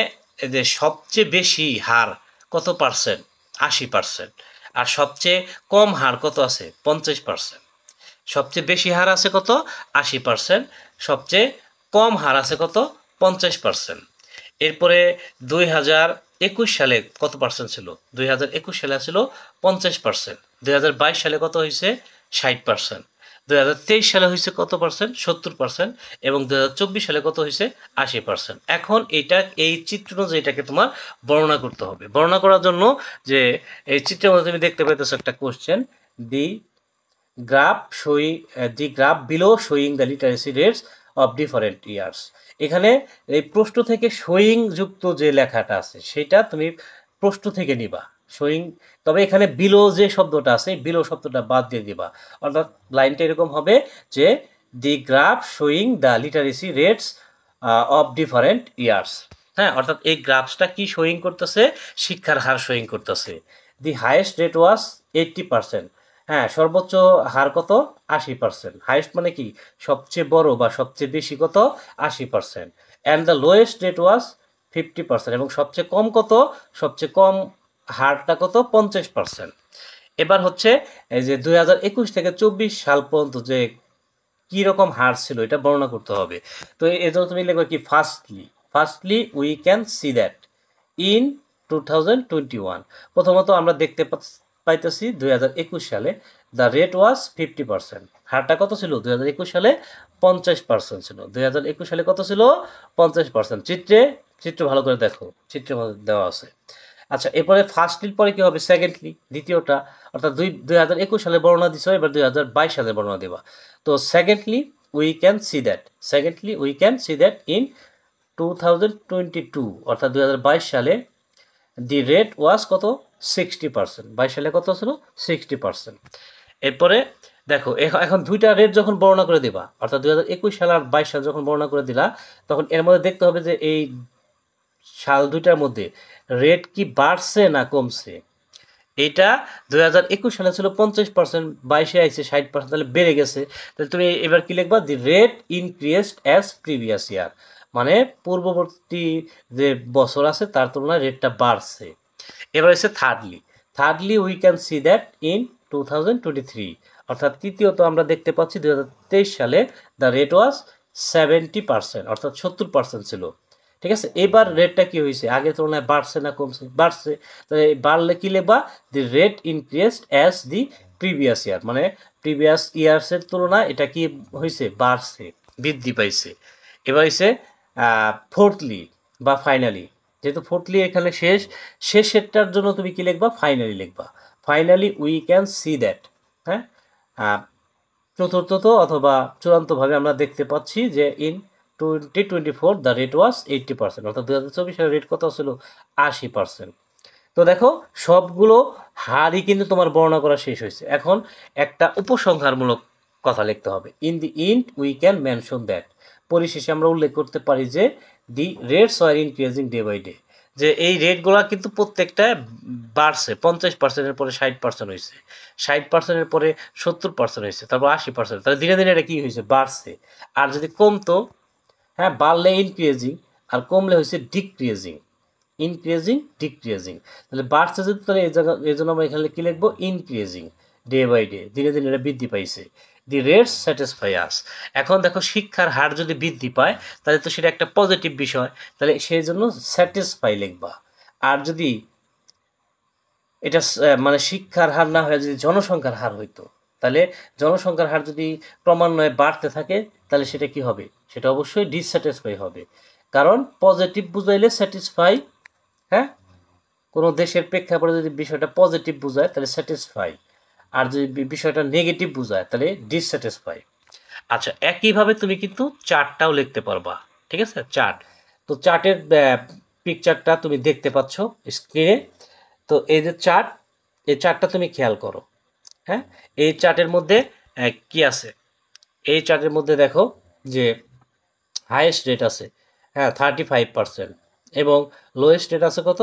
যে সবচেয়ে বেশি হার কত পার্সেন্ট, 80%। আর সবচেয়ে কম হার কত আছে, 50%। সবচেয়ে বেশি হার আছে কত, 80%। সবচেয়ে কম হার আছে কত, 50%। এরপরে 2021 সালে কত পার্সেন্ট ছিল, 2021 সালে ছিল 50%। 2022 সালে কত হয়েছে, 60%। 2023 সালে হয়েছে কত পার্সেন্ট, 70%। এবং 2024 সালে কত হয়েছে, 80%। এখন এটা এই চিত্র অনুযায়ী এটাকে তোমার বর্ণনা করতে হবে। বর্ণনা করার জন্য যে এই চিত্রের মধ্যে তুমি দেখতে পাইতেছো একটা question, the graph below showing the literacy rates of different years. এখানে এই প্রশ্ন থেকে শোয়িং যুক্ত যে লেখাটা আছে সেটা তুমি প্রশ্ন থেকে নিবা শোয়িং। তবে এখানে বিলো যে শব্দটা আছে বিলো শব্দটা বাদ দিয়ে দিবা। অর্থাৎ লাইনটা এরকম হবে যে the graph showing the literacy rates of different years. হ্যাঁ, অর্থাৎ এই গ্রাফসটা কি শোয়িং করতেছে, শিক্ষার হার শোয়িং করতেছে। দি হাইয়েস্ট রেট ওয়াজ 80%। হ্যাঁ, সর্বোচ্চ হার কত, 80%। হাইয়েস্ট মানে কি, সবচেয়ে বড় বা সবচেয়ে বেশি কত, 80%। And the lowest rate was 50%। এবং সবচেয়ে কম কত, সবচেয়ে কম হারটা কত, 50%। এবার হচ্ছে এই যে 2021 থেকে 24 সাল পর্যন্ত যে কি রকম হার ছিল এটা বর্ণনা করতে হবে। তো এই জন্য তুমি লিখবে কি, firstly we can see that in 2021। প্রথমত আমরা দেখতে পাইতেছি 2021 সালে দ্য রেট ওয়াজ 50%। হারটা কত ছিল 2021 সালে, 50% ছিল। 2021 সালে কত ছিল, 50%। চিত্র ভালো করে দেখো, চিত্রের মধ্যে দেওয়া আছে। আচ্ছা, এরপরে ফার্স্টলির পরে কি হবে, সেকেন্ডলি, দ্বিতীয়টা। অর্থাৎ 2021 সালে বর্ণনা দিছো, এবার 2022 সালে বর্ণনা দেবা। তো secondly we can see that in 2022, অর্থাৎ 2022 সালে দি রেট ওয়াজ কত, 60%। 22 সালে কত ছিল, 60%। এরপরে দেখো এখন দুইটা রেট যখন বর্ণনা করে দিবা, অর্থাৎ 2021 সাল আর 22 সাল যখন বর্ণনা করে দিলা, তখন এর মধ্যে দেখতে হবে যে এই সাল দুইটার মধ্যে রেট কি বাড়ছে না কমছে। এটা 2021 সালে ছিল 50%, 22-এ আইছে 60%, তাহলে বেড়ে গেছে। তাহলে তুমি এবার কি লিখবা, দি rate increased as previous year, মানে পূর্ববর্তী যে বছর আছে তার তুলনায় রেটটা বাড়ছে। এবার হচ্ছে thirdly we can see that in 2023, অর্থাৎ তৃতীয়ত আমরা দেখতে পাচ্ছি 2023 সালে দ্য রেট ওয়াজ 70%, অর্থাৎ 70% ছিল। ঠিক আছে, এবার রেটটা কি হয়েছে, আগের তুলনায় বাড়ছে না কমছে, বাড়ছে। তাহলে বাড়লে কি লেবা, the rate increased as the previous year, মানে প্রিভিয়াস ইয়ার্সের তুলনায় এটা কি হয়েছে, বাড়ছে, বৃদ্ধি পাইছে। এবার হচ্ছে ফোর্থলি বা ফাইনালি, যেহেতু ফোর্থলি এখানে শেষেরটার জন্য তুমি কি লিখবা, ফাইনালি লিখবা। Finally we can see that, হ্যাঁ, চতুর্থত অথবা চূড়ান্তভাবে আমরা দেখতে পাচ্ছি যে ইন 2024 দ্য রেট ওয়াজ 80%, অর্থাৎ 2024 সালের রেট কত ছিল, 80%। তো দেখো সবগুলো হারই কিন্তু তোমার বর্ণনা করা শেষ হয়েছে। এখন একটা উপসংহারমূলক কথা লিখতে হবে। In the end we can mention that, পরিশেষে আমরা উল্লেখ করতে পারি যে the rates are increasing day by day, যে এই রেটগুলো কিন্তু প্রত্যেকটা বাড়ছে। 50%-এর পরে 60% হয়েছে, 60%-এর পরে 70% হয়েছে, তারপর 80%। তাহলে ধীরে ধীরে এটা কি হয়েছে, বাড়ছে। আর যদি কমতো, হ্যাঁ, বাড়লে ইনক্রিজিং আর কমলে হয়েছে ডিক্রিজিং। তাহলে বাড়ছে যদি, তাহলে এই জন্য আমরা এখানে কি লিখবো, ইনক্রিজিং ডে বাই ডে, ধীরে ধীরে এটা বৃদ্ধি পাইছে। দি রেটস স্যাটিসফাই আস। এখন দেখো শিক্ষার হার যদি বৃদ্ধি পায় তাহলে তো সেটা একটা পজিটিভ বিষয়, তাহলে সেই জন্য স্যাটিসফাই লিখবা। আর যদি এটা মানে শিক্ষার হার না হয়ে যদি জনসংখ্যার হার হইতো, তাহলে জনসংখ্যার হার যদি ক্রমান্বয়ে বাড়তে থাকে তাহলে সেটা কি হবে, সেটা অবশ্যই ডিসস্যাটিসফাই হবে। কারণ পজিটিভ বুঝাইলে স্যাটিসফাই, হ্যাঁ, কোনো দেশের প্রেক্ষাপটে যদি বিষয়টা পজিটিভ বুঝায় তাহলে স্যাটিসফাই, আর যদি বিষয়টা নেগেটিভ বুঝায় তাহলে ডিসস্যাটিসফাই। আচ্ছা, একইভাবে তুমি কিন্তু চার্টটাও লিখতে পারবা। ঠিক আছে, চার্ট। তো চার্টের পিকচারটা তুমি দেখতে পাচ্ছ স্ক্রিনে। তো এই যে চার্ট, এই চার্টটা তুমি খেয়াল করো। হ্যাঁ, এই চার্টের মধ্যে কি আছে, এই চার্টের মধ্যে দেখো যে হাইয়েস্ট রেট আছে, হ্যাঁ 35%, এবং লোয়েস্ট রেট আছে কত,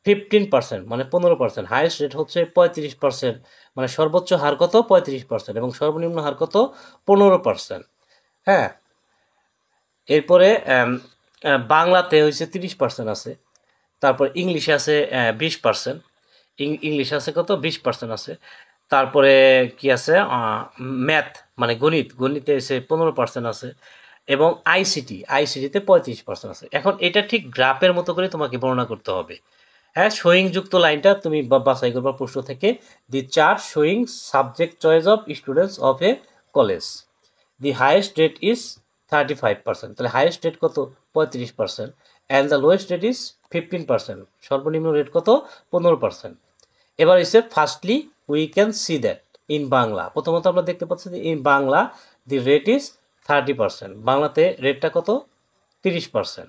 15%, মানে 15%। হাইয়েস্ট রেট হচ্ছে 35%, মানে সর্বোচ্চ হার কত 35%, এবং সর্বনিম্ন হার কত 15%। হ্যাঁ, এরপরে বাংলাতে হয়েছে 30% আছে, তারপর ইংলিশে আছে 20%, ইংলিশ আছে কত 20% আছে, তারপরে কি আছে ম্যাথ মানে গণিত, গণিতে এসে 15% আছে, এবং আইসিটিতে 35% আছে। এখন এটা ঠিক গ্রাফের মতো করে তোমাকে বর্ণনা করতে হবে। হ্যাঁ, শোয়িং যুক্ত লাইনটা তুমি বাছাই করবা প্রশ্ন থেকে। The chart showing subject choice of students of a college, the highest rate is 35%, তাহলে হাইয়েস্ট রেট কত 35%, and the lowest rate is 15%, সর্বনিম্ন রেট কত 15%। এবার এসে firstly we can see that in Bangla, প্রথমত আমরা দেখতে পাচ্ছি যে in Bangla the rate is 30%, বাংলাতে রেটটা কত 30%।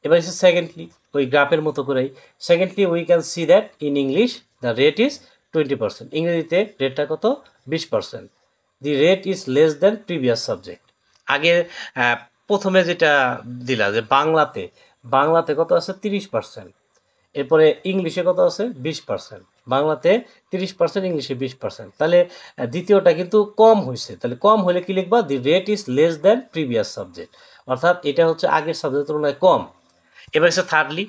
এবার এসে সেকেন্ডলি ওই গ্রাফের মতো করেই, secondly we can see that in English the rate is 20%, ইংরেজিতে রেটটা কত 20%। দি rate is less than previous subject. আগে প্রথমে যেটা দিলা যে বাংলাতে, বাংলাতে কত আছে 30%, এরপরে ইংলিশে কত আছে 20%, বাংলাতে 30%, ইংলিশে 20%, তাহলে দ্বিতীয়টা কিন্তু কম হয়েছে, তাহলে কম হলে কি লিখবা, দি rate is less than previous subject, অর্থাৎ এটা হচ্ছে আগের সাবজেক্টের তুলনায় কম। এবার হচ্ছে থার্ডলি,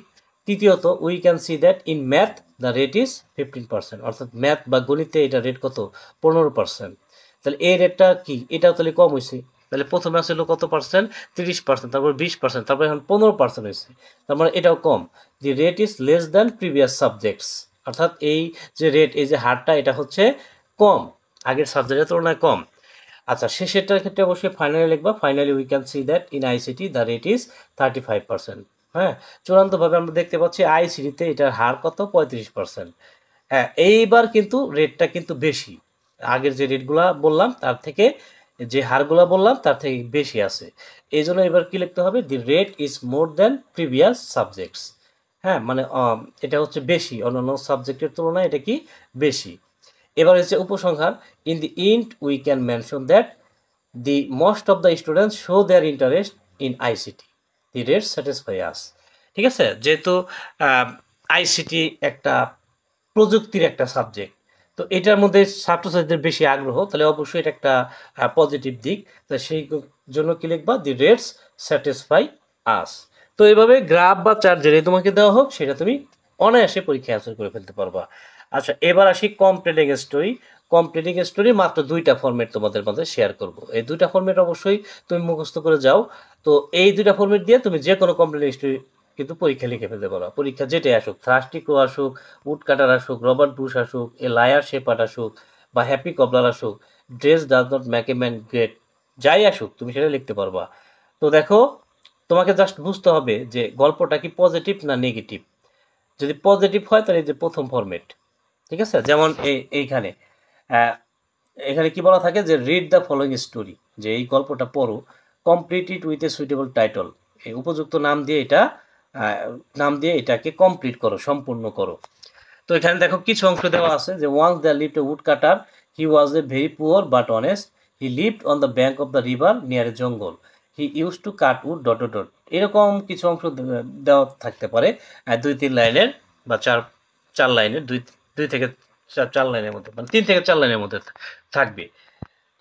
তৃতীয়ত we can see that in math the rate is 15%, অর্থাৎ ম্যাথ বা গণিতে এটা রেট কত 15%, তাহলে এই রেটটা কি, এটাও তাহলে কম হয়েছে। তাহলে প্রথমে আসলে কত পার্সেন্ট 30%, তারপর 20%, তারপর এখন 15% হয়েছে, তার মানে এটাও কম। The rate is less than previous subjects, অর্থাৎ এই যে রেট, এই যে হারটা, এটা হচ্ছে কম, আগের সাবজেক্টের তুলনায় কম। আচ্ছা, শেষেরটার ক্ষেত্রে অবশ্যই ফাইনালি লিখবা, finally we can see that in ICT the rate is 35%। হ্যাঁ, চূড়ান্তভাবে আমরা দেখতে পাচ্ছি আইসিটিতে এটার হার কত 35%। হ্যাঁ, এইবার কিন্তু রেটটা কিন্তু বেশি, আগের যে রেটগুলা বললাম তার থেকে, যে হারগুলা বললাম তার থেকে বেশি আছে। এই জন্য এবার কি লিখতে হবে, দি rate is more than previous subjects. হ্যাঁ, মানে এটা হচ্ছে বেশি, অন্যান্য সাবজেক্টের তুলনায় এটা কি বেশি। এবার হচ্ছে উপসংহার, in the end we can mention that the most of the students show their interest in ICT, the rate satisfy us. ঠিক আছে, যেহেতু আইসিটি একটা প্রযুক্তির একটা সাবজেক্ট, তো এটার মধ্যে ছাত্রছাত্রীদের বেশি আগ্রহ, তাহলে অবশ্যই এটা একটা পজিটিভ দিক। তো সেই জন্য কি লিখবা, দি রেটস স্যাটিসফাই আস। তো এইভাবে গ্রাফ বা চার্ট যেটাই তোমাকে দেওয়া হোক সেটা তুমি অনায়াসে পরীক্ষায় অ্যান্সার করে ফেলতে পারবা। আচ্ছা, এবার আসি কমপ্লিটিং স্টোরি। কমপ্লিটিং স্টোরি মাত্র দুইটা ফরম্যাট তোমাদের মধ্যে শেয়ার করব, এই দুইটা ফরম্যাট অবশ্যই তুমি মুখস্থ করে যাও। তো এই দুইটা ফরম্যাট দিয়ে তুমি যে কোনো কমপ্লিটিং স্টোরি কিন্তু পরীক্ষা লিখে ফেলতে পারো, পরীক্ষা যেটাই আসুক, থ্রাস্টি ক্রো আসুক, উড কাটার আসুক, রবার্ট বুশ আসুক, এ লায়ার শেপার্ড আসুক, বা হ্যাপি কবলার আসুক, dress does not make a man great, যাই আসুক তুমি সেটা লিখতে পারবা। তো দেখো, তোমাকে জাস্ট বুঝতে হবে যে গল্পটা কি পজিটিভ না নেগেটিভ। যদি পজিটিভ হয় তাহলে এই যে প্রথম ফরম্যাট, ঠিক আছে, যেমন এইখানে এখানে কি বলা থাকে যে রিড দ্য ফলোয়িং স্টোরি, যে এই গল্পটা পড়ো, complete it with a suitable title, এই উপযুক্ত নাম দিয়ে এটা এটাকে কমপ্লিট করো, সম্পূর্ণ করো। তো এখানে দেখো কিছু অংশ দেওয়া আছে যে once there lived a woodcutter, he was a very poor but honest, he lived on the bank of the river near a jungle, he use to cut wood dot dot, এরকম কিছু অংশ দেওয়া থাকতে পারে, 2-3 লাইনের বা চার চার লাইনের, দুই দুই থেকে চার লাইনের মধ্যে, মানে 3 থেকে 4 লাইনের মধ্যে থাকবে।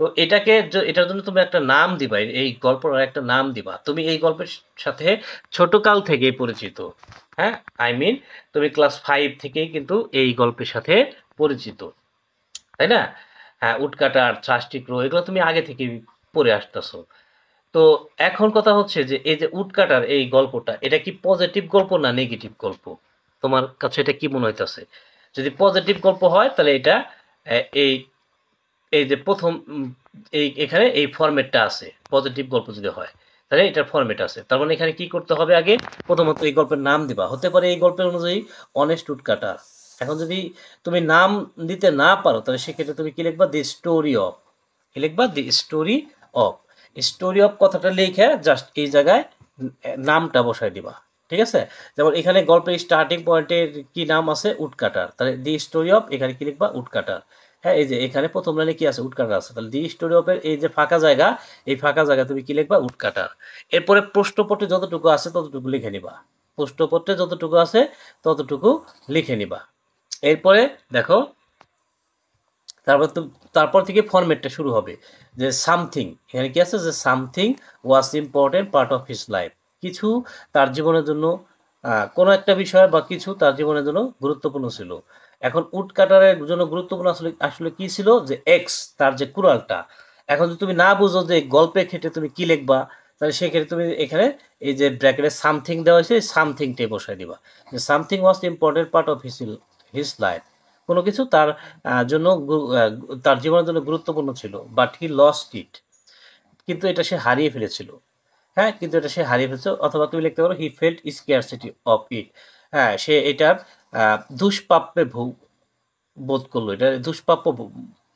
তো এটার জন্য তুমি একটা নাম দিবা, এই গল্পটার একটা নাম দিবা। তুমি এই গল্পের সাথে ছোটকাল থেকেই পরিচিত, হ্যাঁ, আই মিন তুমি ক্লাস 5 থেকেই কিন্তু এই গল্পের সাথে পরিচিত, তাই না? হ্যাঁ, উডকাটার, থ্রাস্টি ক্রো, এগুলো তুমি আগে থেকেই পড়ে আসতেছো। তো এখন কথা হচ্ছে যে এই যে উডকাটার এই গল্পটা, এটা কি পজিটিভ গল্প না নেগেটিভ গল্প? তোমার কাছে এটা কি মনে হইতেছে? যদি পজিটিভ গল্প হয় তাহলে এটা এই এই যে প্রথম এখানে এই ফরম্যাটটা আছে, পজিটিভ গল্প যদি হয় তাহলে এটার ফরম্যাট আছে, তার মানে এখানে কি করতে হবে, আগে প্রথমত এই গল্পের নাম দিবা, হতে পারে এই গল্পের অনুযায়ী অনেস্ট উডকাটার। এখন যদি তুমি নাম দিতে না পারো তাহলে সেক্ষেত্রে তুমি কি লিখবা, দি স্টোরি অফ, কি লিখবা, the story of. Story of কথাটা লিখে জাস্ট এই জায়গায় নামটা বসাই দিবা, ঠিক আছে? যেমন এখানে গল্পের স্টার্টিং পয়েন্টের কি নাম আছে? উডকাটার। তাহলে দি স্টোরি অফ, এখানে কি লিখবা? উডকাটার। হ্যাঁ, এই যে এখানে প্রথম লাইনে কি আছে? উডকাটার আছে। তাহলে দি স্টোরি অফ এর এই যে ফাঁকা জায়গা, এই ফাঁকা জায়গা তুমি কি লিখবা? উডকাটার। এরপরে প্রশ্নপত্রে যতটুকু আছে ততটুকু লিখে নিবা। প্রশ্নপত্রে যতটুকু আছে ততটুকু লিখে নিবা। এরপরে দেখো, তারপর থেকে ফরম্যাটটা শুরু হবে যে সামথিং, এখানে কি আছে? যে something was important part of his life, কিছু তার জীবনের জন্য কোনো একটা বিষয় বা কিছু তার জীবনের জন্য গুরুত্বপূর্ণ ছিল। এখন উড কাটারের জন্য গুরুত্বপূর্ণ আসলে আসলে কি ছিল? যে এক্স, তার যে কুড়ালটা। এখন যদি তুমি না বুঝো যে গল্পের ক্ষেত্রে তুমি কি লিখবা, তাহলে সেক্ষেত্রে তুমি এখানে এই যে ব্র্যাকেটে সামথিং দেওয়া হয়েছে, সামথিংটাই বসাই দিবা যে something was important part of his life, কোনো কিছু তার জন্য তার জীবনের জন্য গুরুত্বপূর্ণ ছিল, বাট হি লস্ট ইট, কিন্তু এটা সে হারিয়ে ফেলেছিল। হ্যাঁ, কিন্তু এটা সে হারিয়ে ফেলেছে। অথবা তুমি লিখতে পারো he felt scarcity of it, হ্যাঁ, সে এটার দুষ্প্রাপ্যে বোধ করলো, এটা দুষ্প্রাপ্য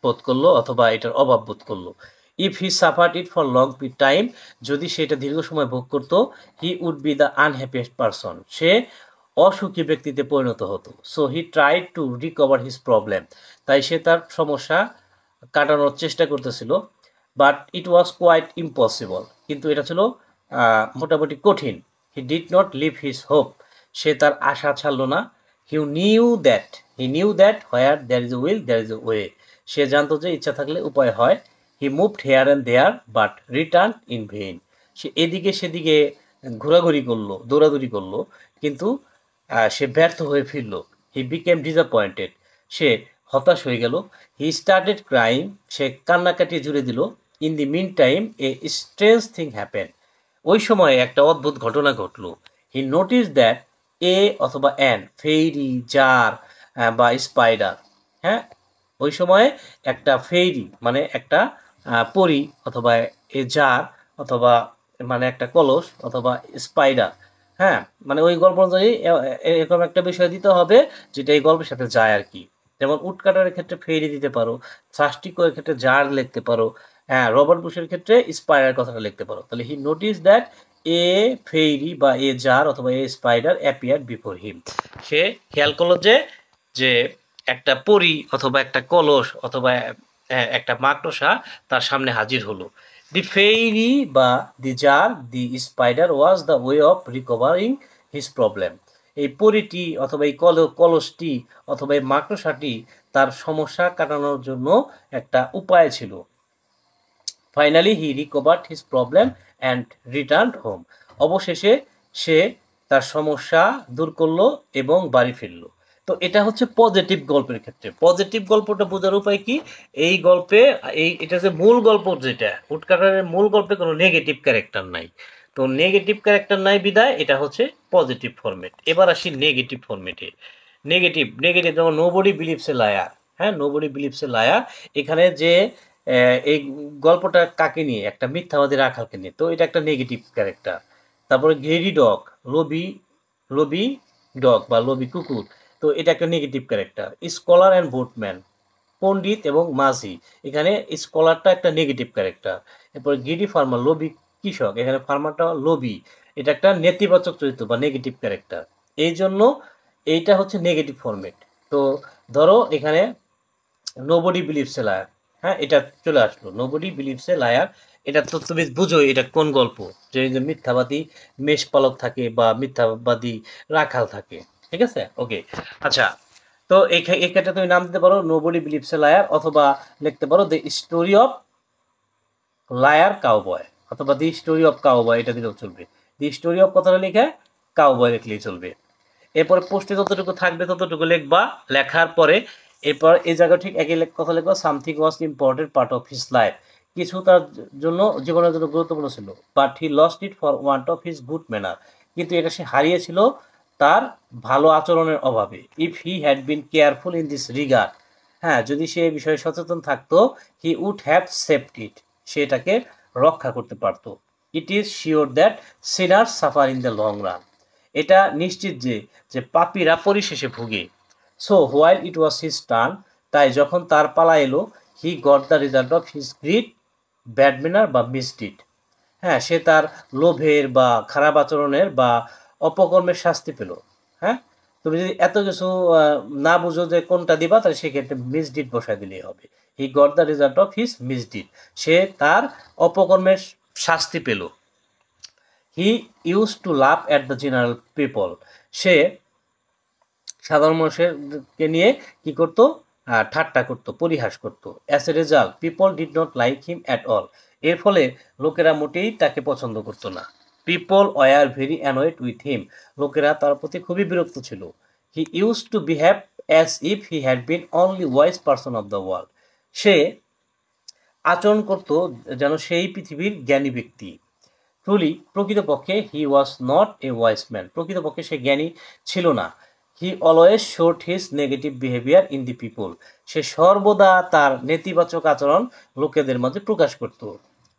বোধ করলো, অথবা এটার অভাব বোধ করলো। If he suffered it for long time, যদি সেটা দীর্ঘ সময় ভোগ করতো, he would be the unhappiest person, সে অসুখী ব্যক্তিতে পরিণত হতো। So he tried to recover his problem, তাই সে তার সমস্যা কাটানোর চেষ্টা করতেছিল। But it was quite impossible, কিন্তু এটা ছিল মোটামুটি কঠিন। He did not leave his hope, সে তার আশা ছাড়ল না। He knew that where there is A will there is a way, সে জানতো যে ইচ্ছা থাকলে উপায় হয়। He moved here and there but return in vain, সে এদিকে সেদিকে ঘোরাঘুরি করলো, দৌড়াদৌড়ি করলো, কিন্তু সে ব্যর্থ হয়ে ফিরল। হি বিকেম ডিসঅ্যাপয়েন্টেড, সে হতাশ হয়ে গেল। হি স্টার্টেড ক্রাইম, সে কান্নাকাটি জুড়ে দিল। In the mean time a strange thing happen, ওই সময় একটা অদ্ভুত ঘটনা ঘটলো। হি নোটিস দ্যাট এ অথবা অ্যান ফেইরি, জার বা স্পাইডার, হ্যাঁ, ওই সময়ে একটা ফেইরি মানে একটা পরী, অথবা এ জার, অথবা মানে একটা কলস, অথবা স্পাইডার, হ্যাঁ, মানে ওই গল্প অনুযায়ী এরকম একটা বিষয় দিতে হবে যেটা এই গল্পের সাথে যায় আর কি। যেমন উডকাটারের ক্ষেত্রে ফেরি দিতে পারো, সাস্টিকোয়ের ক্ষেত্রে জার লিখতে পারো, হ্যাঁ, রবার্ট বুশের ক্ষেত্রে স্পাইডার কথাটা লিখতে পারো। তাহলে হি নোটিস দ্যাট এ ফেইরি বা এ জার অথবা এ স্পাইডার অ্যাপিয়ার বিফোর হিম, সে খেয়াল করলো যে যে একটা পরী অথবা একটা কলস অথবা একটা মাকড়সা তার সামনে হাজির হলো। দি ফেইরি বা the jar, the spider was the way of recovering his problem, এই পরীটি অথবা এই কলসটি অথবা এই মাকড়সাটি তার সমস্যা কাটানোর জন্য একটা উপায় ছিল। Finally he recovered his problem and return home, অবশেষে সে তার সমস্যা দূর করলো এবং বাড়ি ফিরলো। তো এটা হচ্ছে পজিটিভ গল্পের ক্ষেত্রে। পজিটিভ গল্পটা বোঝার উপায় কি? এই গল্পে এটা যে মূল গল্প, যেটা উডকাটারের মূল গল্পে কোনো নেগেটিভ ক্যারেক্টার নাই, তো নেগেটিভ ক্যারেক্টার নাই বিদায় এটা হচ্ছে পজিটিভ ফরম্যাট। এবার আসি নেগেটিভ ফরম্যাটে। নেগেটিভ যেমন নোবডি বিলিভস এ লায়ার, হ্যাঁ, নোবডি বিলিভস এ লায়ার, এখানে যে এই গল্পটা কাকে নিয়ে? একটা মিথ্যাবাদী রাখালকে নিয়ে, তো এটা একটা নেগেটিভ ক্যারেক্টার। তারপরে গ্রেডি ডগ, লোভী লোভী ডগ বা লোভী কুকুর, তো এটা একটা negative character. Scholar and boatman, পণ্ডিত এবং মাঝি, এখানে স্কলারটা একটা নেগেটিভ ক্যারেক্টার। এরপর গ্রিডি ফার্মার, লোভী কৃষক, এখানে ফার্মারটা লোভী, এটা একটা নেতিবাচক চরিত্র বা নেগেটিভ ক্যারেক্টার। এই জন্য এইটা হচ্ছে নেগেটিভ ফরম্যাট। তো ধরো এখানে নোবডি বিলিভস এ লায়ার, হ্যাঁ, এটা চলে আসলো নোবডি বিলিভস এ লায়ার। এটা তো তুমি বুঝোই এটা কোন গল্প, যে এই যে মিথ্যাবাদী মেষপালক থাকে বা মিথ্যাবাদী রাখাল থাকে। ঠিক আছে, ওকে। আচ্ছা, তো এক্ষেত্রে তুমি নাম দিতে পারো নোবডি বিলিভস এ লায়ার, অথবা লিখতে পারো the story of liar cowboy, অথবা দি স্টোরি অফ কাউবয়, এটা দিলেও চলবে। দি স্টোরি অফ কথাটা লিখে কাউবয় লিখলেই চলবে। এরপরে পোস্টে যতটুকু থাকবে ততটুকু লিখবা। লেখার পরে এরপর এই জায়গায় ঠিক একই কথা লিখবা, something was important part of his life, কিছু তার জন্য জীবনের জন্য গুরুত্বপূর্ণ ছিল। But he lost it for want of his good manner, কিন্তু এটা সে হারিয়েছিল তার ভালো আচরণের অভাবে। If he had bin careful in this regard, হ্যাঁ, যদি সে এই বিষয়ে সচেতন থাকতো, হি উড হ্যাভ সেভড ইট, সে এটাকে রক্ষা করতে পারত। It is sure that Sinners suffer in the long run, এটা নিশ্চিত যে পাপীরা পরিশেষে ভুগে। So while it was his turn, তাই যখন তার পালা এলো, হি got the result of his grid, bad manner বা মিসডিড, হ্যাঁ, সে তার লোভের বা খারাপ আচরণের বা অপকর্মের শাস্তি পেল। হ্যাঁ, তুমি যদি এত কিছু না বুঝো যে কোনটা দিবা, তাহলে সেক্ষেত্রে মিসডিড বসায় দিলেই হবে। He got the result of his misdeed, সে তার অপকর্মের শাস্তি পেল। He use to laugh at the general people, সে সাধারণ মানুষেরকে নিয়ে কি করতো, ঠাট্টা করতো, পরিহাস করতো। As a result people did not like him at all, এর ফলে লোকেরা মোটেই তাকে পছন্দ করতো না। People were very annoyed with him, লোকেরা তার প্রতি খুবই বিরক্ত ছিল। He use to behave as if he had been only wise person of the world, সে আচরণ করত যেন সেই পৃথিবীর জ্ঞানী ব্যক্তি। ট্রুলি, প্রকৃতপক্ষে he was not a wise man, প্রকৃতপক্ষে সে জ্ঞানী ছিল না। He always showed his negative behaviour in the people, সে সর্বদা তার নেতিবাচক আচরণ লোকেদের মধ্যে প্রকাশ করত।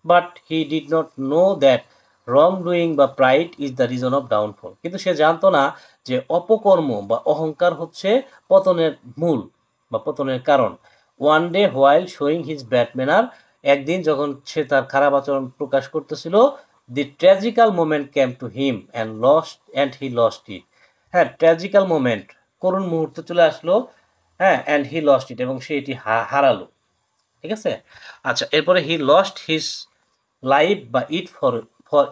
But he did not know that wrong doing বা pride is the reason of downfall, কিন্তু সে জানতো না যে অপকর্ম বা অহংকার হচ্ছে পতনের মূল বা পতনের কারণ। One day while showing his bad manner, একদিন যখন সে তার খারাপ আচরণ প্রকাশ করতেছিল, the tragical moment came to him and he lost it. হ্যাঁ, ট্র্যাজিক্যাল মোমেন্ট, করুণ মুহূর্ত চলে আসলো। হ্যাঁ, অ্যান্ড হি লস্ট ইট, এবং সে এটি হারালো। ঠিক আছে। আচ্ছা, এরপরে হি লস্ট হিজ লাইফ বা ইট ফর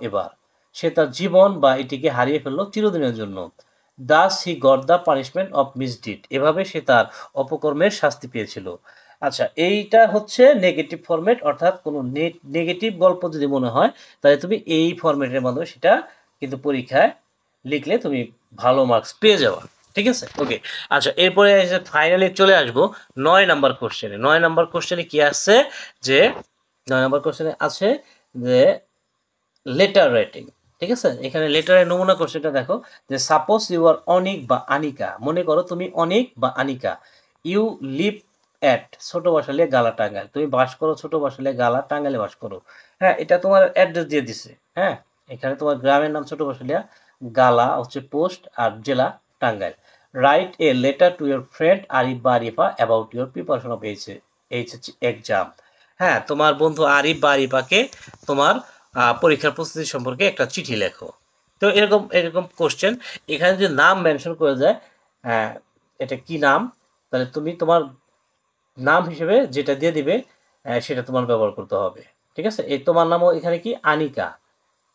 এভার, সে তার জীবন বা এটিকে হারিয়ে ফেললো চিরদিনের জন্য। Thus he got the punishment of misdeed, এভাবে সে তার অপকর্মের শাস্তি পেয়েছিল। আচ্ছা, এইটা হচ্ছে নেগেটিভ ফরম্যাট, অর্থাৎ কোনো নেগেটিভ গল্প যদি মনে হয় তাহলে তুমি এই ফরম্যাটের মাধ্যমে সেটা কিন্তু পরীক্ষায় লিখলে তুমি ভালো মার্কস পেয়ে যাওয়া। ঠিক আছে, ওকে। আচ্ছা, এরপরে ফাইনালি চলে আসবো 9 নাম্বার কোশ্চেনে। 9 নাম্বার কোশ্চেনে কি আসছে যে 9 নাম্বার কোশ্চেনে আছে যে লেটার রাইটিং। ঠিক আছে, এখানে লেটারের নমুনা কোশ্চেনটা দেখো যে সাপোজ ইউ আর অনিক বা আনিকা, মনে করো তুমি অনিক বা আনিকা। ইউ লিভ অ্যাট ছোট বাসালিয়া গালা টাঙ্গাইল, তুমি বাস করো ছোট বাসালিয়া গালা টাঙ্গাইলে বাস করো। হ্যাঁ, এটা তোমার অ্যাড্রেস দিয়ে দিছে। হ্যাঁ, এখানে তোমার গ্রামের নাম ছোট বাসালিয়া, গালা হচ্ছে পোস্ট, আর জেলা Tangail. Write a letter to your friend Arif বা Arifa about your preparation of H exam. হ্যাঁ, তোমার বন্ধু আরিফ বা আরিফাকে তোমার পরীক্ষার প্রস্তুতি সম্পর্কে একটা চিঠি লেখো। তো এরকম এরকম কোশ্চেন, এখানে যদি নাম মেনশন করে যায় এটা কি নাম, তাহলে তুমি তোমার নাম হিসেবে যেটা দিয়ে দিবে সেটা তোমার ব্যবহার করতে হবে। ঠিক আছে, এই তোমার নামও এখানে কি আনিকা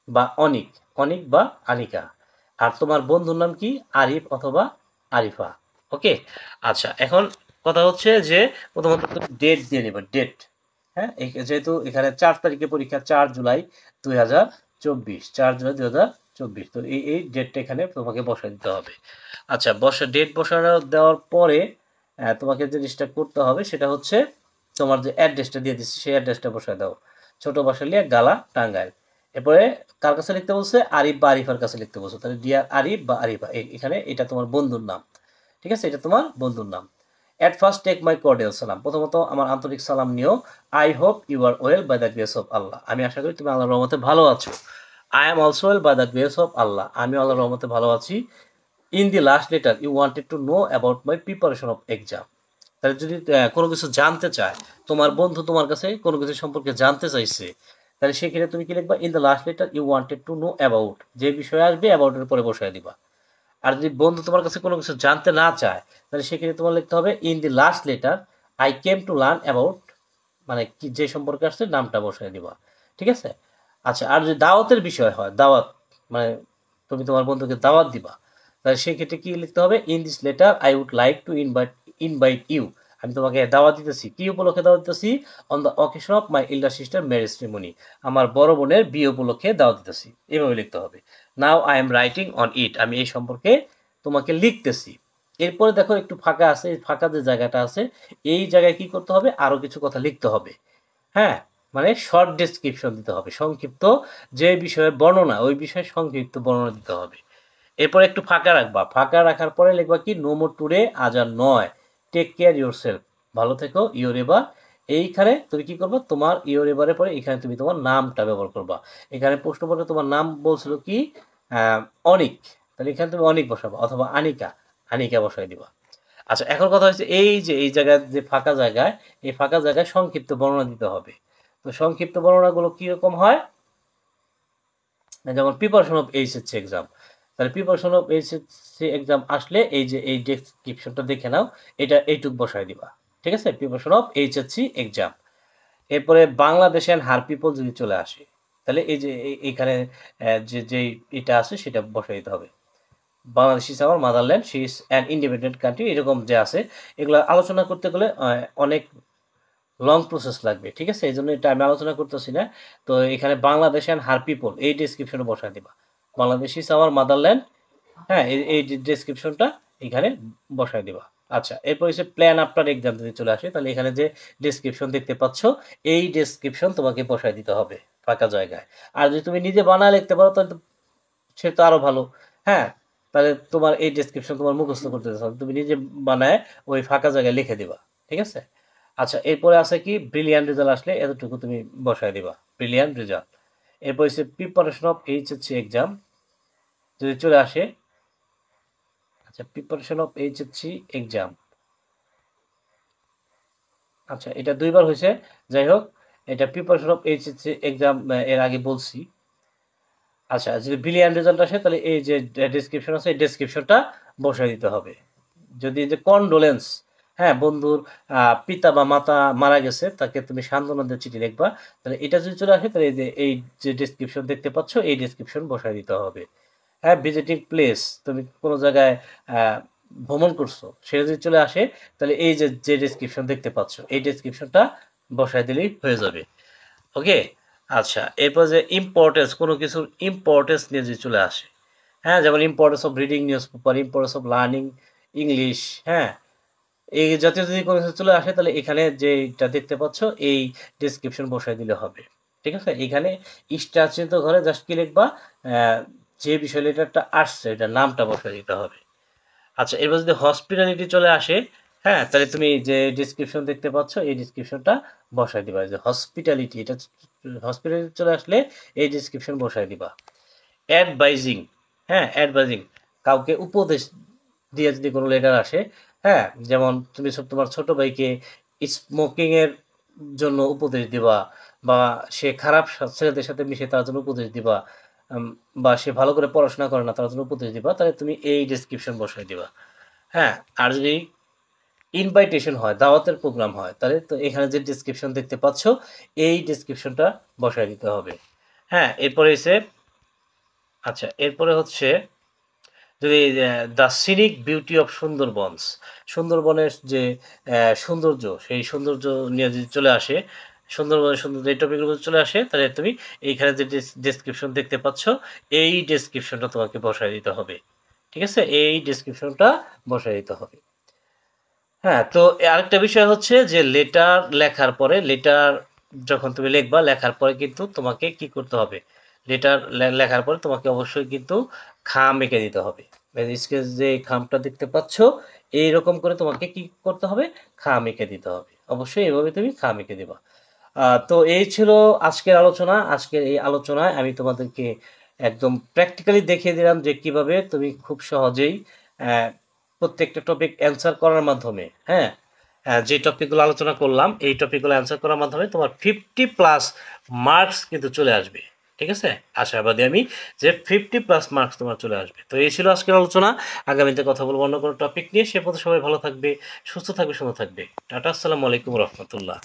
বা অনিক, অনিক বা আনিকা। আর তোমার বন্ধুর নাম কি আরিফ অথবা আরিফা। ওকে। আচ্ছা, এখন কথা হচ্ছে যে প্রথমত তুমি ডেট দিয়ে নেবে, ডেট। হ্যাঁ, যেহেতু এখানে 4 তারিখে পরীক্ষা, 4 জুলাই 2024, 4 জুলাই 2024, তো এই ডেটটা এখানে তোমাকে বসাই দিতে হবে। আচ্ছা, ডেট বসানো দেওয়ার পরে তোমাকে যে জিনিসটা করতে হবে সেটা হচ্ছে তোমার যে অ্যাড্রেসটা দিয়ে দিচ্ছি সেই অ্যাড্রেসটা বসায় দাও, ছোট বাসালিয়া গালা টাঙ্গাইল। এরপরে কার কাছে লিখতে বলছে, আরিফ বা আরিফার কাছে লিখতে বলছে, তাহলে ডিয়ার আরিফ বা আরিফা, এখানে এটা তোমার বন্ধুর নাম। ঠিক আছে, এটা তোমার বন্ধুর নাম। At first take my cordial সালাম, প্রথমত আমার আন্তরিক সালাম নিও। I hope you are well by the grace of Allah, আমি আশা করি তুমি আল্লাহর রহমতে ভালো আছো। I am also well by the grace of Allah, আমি আল্লাহর রহমতে ভালো আছি। In the last letter you wanted to know about my preparation of exam, তাহলে যদি কোনো কিছু জানতে চায়, তোমার বন্ধু তোমার কাছে কোনো কিছু সম্পর্কে জানতে চাইছে, তাহলে সেক্ষেত্রে তুমি কি লিখবা, in the last letter you wanted to know about, যে বিষয়ে আসবে অ্যাবাউটের পরে বসায় দিবা। আর যদি বন্ধু তোমার কাছে কোনো কিছু জানতে না চায়, তাহলে সেক্ষেত্রে তোমার লিখতে হবে in the last letter I came to learn about, মানে কি যে সম্পর্কে আসছে নামটা বসায় দিবা। ঠিক আছে। আচ্ছা, আর যদি দাওয়াতের বিষয় হয়, দাওয়াত মানে তুমি তোমার বন্ধুকে দাওয়াত দিবা, তাহলে সেক্ষেত্রে কি লিখতে হবে, in this letter I would like to invite you, আমি তোমাকে দাওয়াত দিতেছি, কি উপলক্ষে দাওয়াত দিতেছি, on the occasion of my elder sister marriage ceremony, আমার বড় বোনের বিয়ে উপলক্ষে দাওয়াত দিতেছি, এভাবে লিখতে হবে। Now I am writing on it, আমি এই সম্পর্কে তোমাকে লিখতেছি। এরপরে দেখো একটু ফাঁকা আছে, এই ফাঁকা যে জায়গাটা আছে এই জায়গায় কি করতে হবে, আরো কিছু কথা লিখতে হবে। হ্যাঁ, মানে শর্ট ডেসক্রিপশন দিতে হবে, সংক্ষিপ্ত যে বিষয়ের বর্ণনা, ওই বিষয়ে সংক্ষিপ্ত বর্ণনা দিতে হবে। এরপর একটু ফাঁকা রাখবা, ফাঁকা রাখার পরে লিখবা কি, নো মোর টুডে, আজ আর নয়, টেক কেয়ার ইউর সেলফ, ভালো থেকো, ইউর এভার। এইখানে তুমি কি করবা, তোমার ইউর এভারের পরে এখানে তুমি তোমার নামটা ব্যবহার করবা। এখানে প্রশ্নপত্রে তোমার নাম বলছিল কি অনিক, তাহলে এখানে তুমি অনিক বসাবা, অথবা আনিকা, আনিকা বসাই দিবা। আচ্ছা, এখন কথা হচ্ছে এই যে এই জায়গায় যে ফাঁকা জায়গায়, এই ফাঁকা জায়গায় সংক্ষিপ্ত বর্ণনা দিতে হবে। তো সংক্ষিপ্ত বর্ণনাগুলো কিরকম হয়, যেমন প্রিপারেশন অফ এইচএসসি এক্সাম, তাহলে প্রিপারেশন অফ এইচএসসি এক্সাম আসলে এই যে এই ডেসক্রিপশনটা দেখে নাও, এটা এইটুক বসায় দিবা। ঠিক আছে, প্রিপারেশন অফ এইচএসসি এক্সাম। এরপরে বাংলাদেশ অ্যান্ড হার পিপল যদি চলে আসে, তাহলে এই যে এইখানে যে এটা আছে সেটা বসাই দিতে হবে। Bangladesh is our motherland, she is an independent country, এরকম যে আছে এগুলো আলোচনা করতে গেলে অনেক লং প্রসেস লাগবে। ঠিক আছে, এই জন্য এটা আমি আলোচনা করতেছি না। তো এখানে বাংলাদেশ অ্যান্ড হার পিপল এই ডেসক্রিপশনে বসায় দিবা। বাংলাদেশ ইজ আওয়ার মাদারল্যান্ড, হ্যাঁ, এই ডেসক্রিপশনটা এখানে বসায় দিবা। আচ্ছা, এরপর হচ্ছে প্ল্যান আফটার এক্সাম যদি চলে আসে, তাহলে এখানে যে ডেসক্রিপশন দেখতে পাচ্ছ এই ডেসক্রিপশন তোমাকে বসায় দিতে হবে ফাঁকা জায়গায়। আর যদি তুমি নিজে বানায় লিখতে পারো তাহলে তো সে তো আরো ভালো। হ্যাঁ, তাহলে তোমার এই ডেসক্রিপশন তোমার মুখস্থ করতে হবে, তুমি নিজে বানায় ওই ফাঁকা জায়গায় লিখে দিবা। ঠিক আছে। আচ্ছা, এরপরে আছে কি ব্রিলিয়ান্ট রেজাল্ট আসলে এতটুকু তুমি বসায় দিবা, ব্রিলিয়ান্ট রেজাল্ট। এরপর হচ্ছে প্রিপারেশন অফ এইচএসসি এক্সাম যদি চলে আসে। আচ্ছা, প্রিপারেশন অফ এইচএসসি এক্সাম, আচ্ছা এটা দুইবার হয়েছে, যাই হোক এটা প্রিপারেশন অফ এইচএসসি এক্সাম এর আগে বলছি। আচ্ছা, যদি ব্রিলিয়ান্ট রেজাল্ট আসে তাহলে এই যে ডেসক্রিপশন আছে এই ডেসক্রিপশনটা বসায় দিতে হবে। যদি যে কন্ডোলেন্স, হ্যাঁ, বন্ধুর পিতা বা মাতা মারা গেছে তাকে তুমি সান্ত্বনা দিয়ে চিঠি লিখবা, তাহলে এটা যদি চলে আসে তাহলে এই যে ডেসক্রিপশন দেখতে পাচ্ছ এই ডেসক্রিপশন বসায় দিতে হবে। হ্যাঁ, ভিজিটিং প্লেস, তুমি কোনো জায়গায় ভ্রমণ করছো সেটা যদি চলে আসে তাহলে এই যে ডেসক্রিপশন দেখতে পাচ্ছ এই ডেসক্রিপশনটা বসায় দিলেই হয়ে যাবে। ওকে। আচ্ছা, এরপর যে ইম্পর্টেন্স, কোনো কিছুর ইম্পর্টেন্স নিয়ে যদি চলে আসে, হ্যাঁ, যেমন importance of reading news paper, importance of learning English, হ্যাঁ, এই জাতীয় যদি কোনো কিছু চলে আসে তাহলে এখানে যেটা দেখতে পাচ্ছ এই ডেসক্রিপশন বসায় দিলে হবে। ঠিক আছে, এখানে স্টার চিহ্নিত ঘরে জাস্ট কি লিখবা, যে বিষয় লেটারটা আসছে এটার নামটা বসায় দিতে হবে। আচ্ছা, এবার যদি হসপিটালিটি চলে আসে, হ্যাঁ, তাহলে তুমি যে ডিসক্রিপশন দেখতে পাচ্ছ এই ডিসক্রিপশনটা বসায় দিবা। যে হসপিটালিটি, এটা হসপিটালিটি চলে আসলে এই ডিসক্রিপশন বসায় দিবা। অ্যাডভাইজিং, হ্যাঁ, অ্যাডভাইজিং, কাউকে উপদেশ দিয়ে যদি কোনো লেটার আসে, হ্যাঁ, যেমন তুমি তোমার ছোট ভাইকে স্মোকিংয়ের জন্য উপদেশ দিবা, বা সে খারাপ ছেলেদের সাথে মিশে তার জন্য উপদেশ দিবা, বা সে ভালো করে পড়াশোনা করে না তার জন্য উপদেশ দিবা, তাহলে তুমি এই ডেসক্রিপশন বসায় দিবা। হ্যাঁ, আর যদি ইনভাইটেশন হয়, দাওয়াতের প্রোগ্রাম হয়, তাহলে তো এখানে যে ডেসক্রিপশন দেখতে পাচ্ছ এই ডেসক্রিপশনটা বসায় দিতে হবে। হ্যাঁ, এরপরে এসে, আচ্ছা এরপরে হচ্ছে যদি the scenic beauty of Sundarbans, সুন্দরবনের যে সৌন্দর্য সেই সৌন্দর্য নিয়ে যদি চলে আসে, সুন্দরবনের সৌন্দর্য এই টপিকগুলো চলে আসে, তাহলে তুমি এইখানে যে ডেসক্রিপশন দেখতে পাচ্ছ এই ডেসক্রিপশনটা তোমাকে বসায় দিতে হবে। ঠিক আছে, এই ডেসক্রিপশনটা বসায় দিতে হবে। হ্যাঁ, তো আরেকটা বিষয় হচ্ছে যে লেটার লেখার পরে, লেটার যখন তুমি লিখবা লেখার পরে কিন্তু তোমাকে কি করতে হবে, লেটার লেখার পরে তোমাকে অবশ্যই কিন্তু খাম এঁকে দিতে হবে। স্কেচ যে খামটা দেখতে পাচ্ছ এইরকম করে তোমাকে কি করতে হবে, খাম এঁকে দিতে হবে। অবশ্যই এভাবে তুমি খাম এঁকে দিবা। তো এই ছিল আজকের আলোচনা। আজকের এই আলোচনায় আমি তোমাদেরকে একদম প্র্যাকটিক্যালি দেখিয়ে দিলাম যে কিভাবে তুমি খুব সহজেই প্রত্যেকটা টপিক অ্যান্সার করার মাধ্যমে, হ্যাঁ, যে টপিকগুলো আলোচনা করলাম এই টপিকগুলো অ্যান্সার করার মাধ্যমে তোমার 50+ মার্কস কিন্তু চলে আসবে। ঠিক আছে, আশাবাদী আমি যে 50+ মার্কস তোমার চলে আসবে। তো এই ছিল আজকের আলোচনা। আগামীতে কথা বলবো অন্য কোনো টপিক নিয়ে। সে পথে সবাই ভালো থাকবে, সুস্থ থাকবে, সুন্দর থাকবে। টাটা, আসসালামু আলাইকুম রহমতুল্লাহ।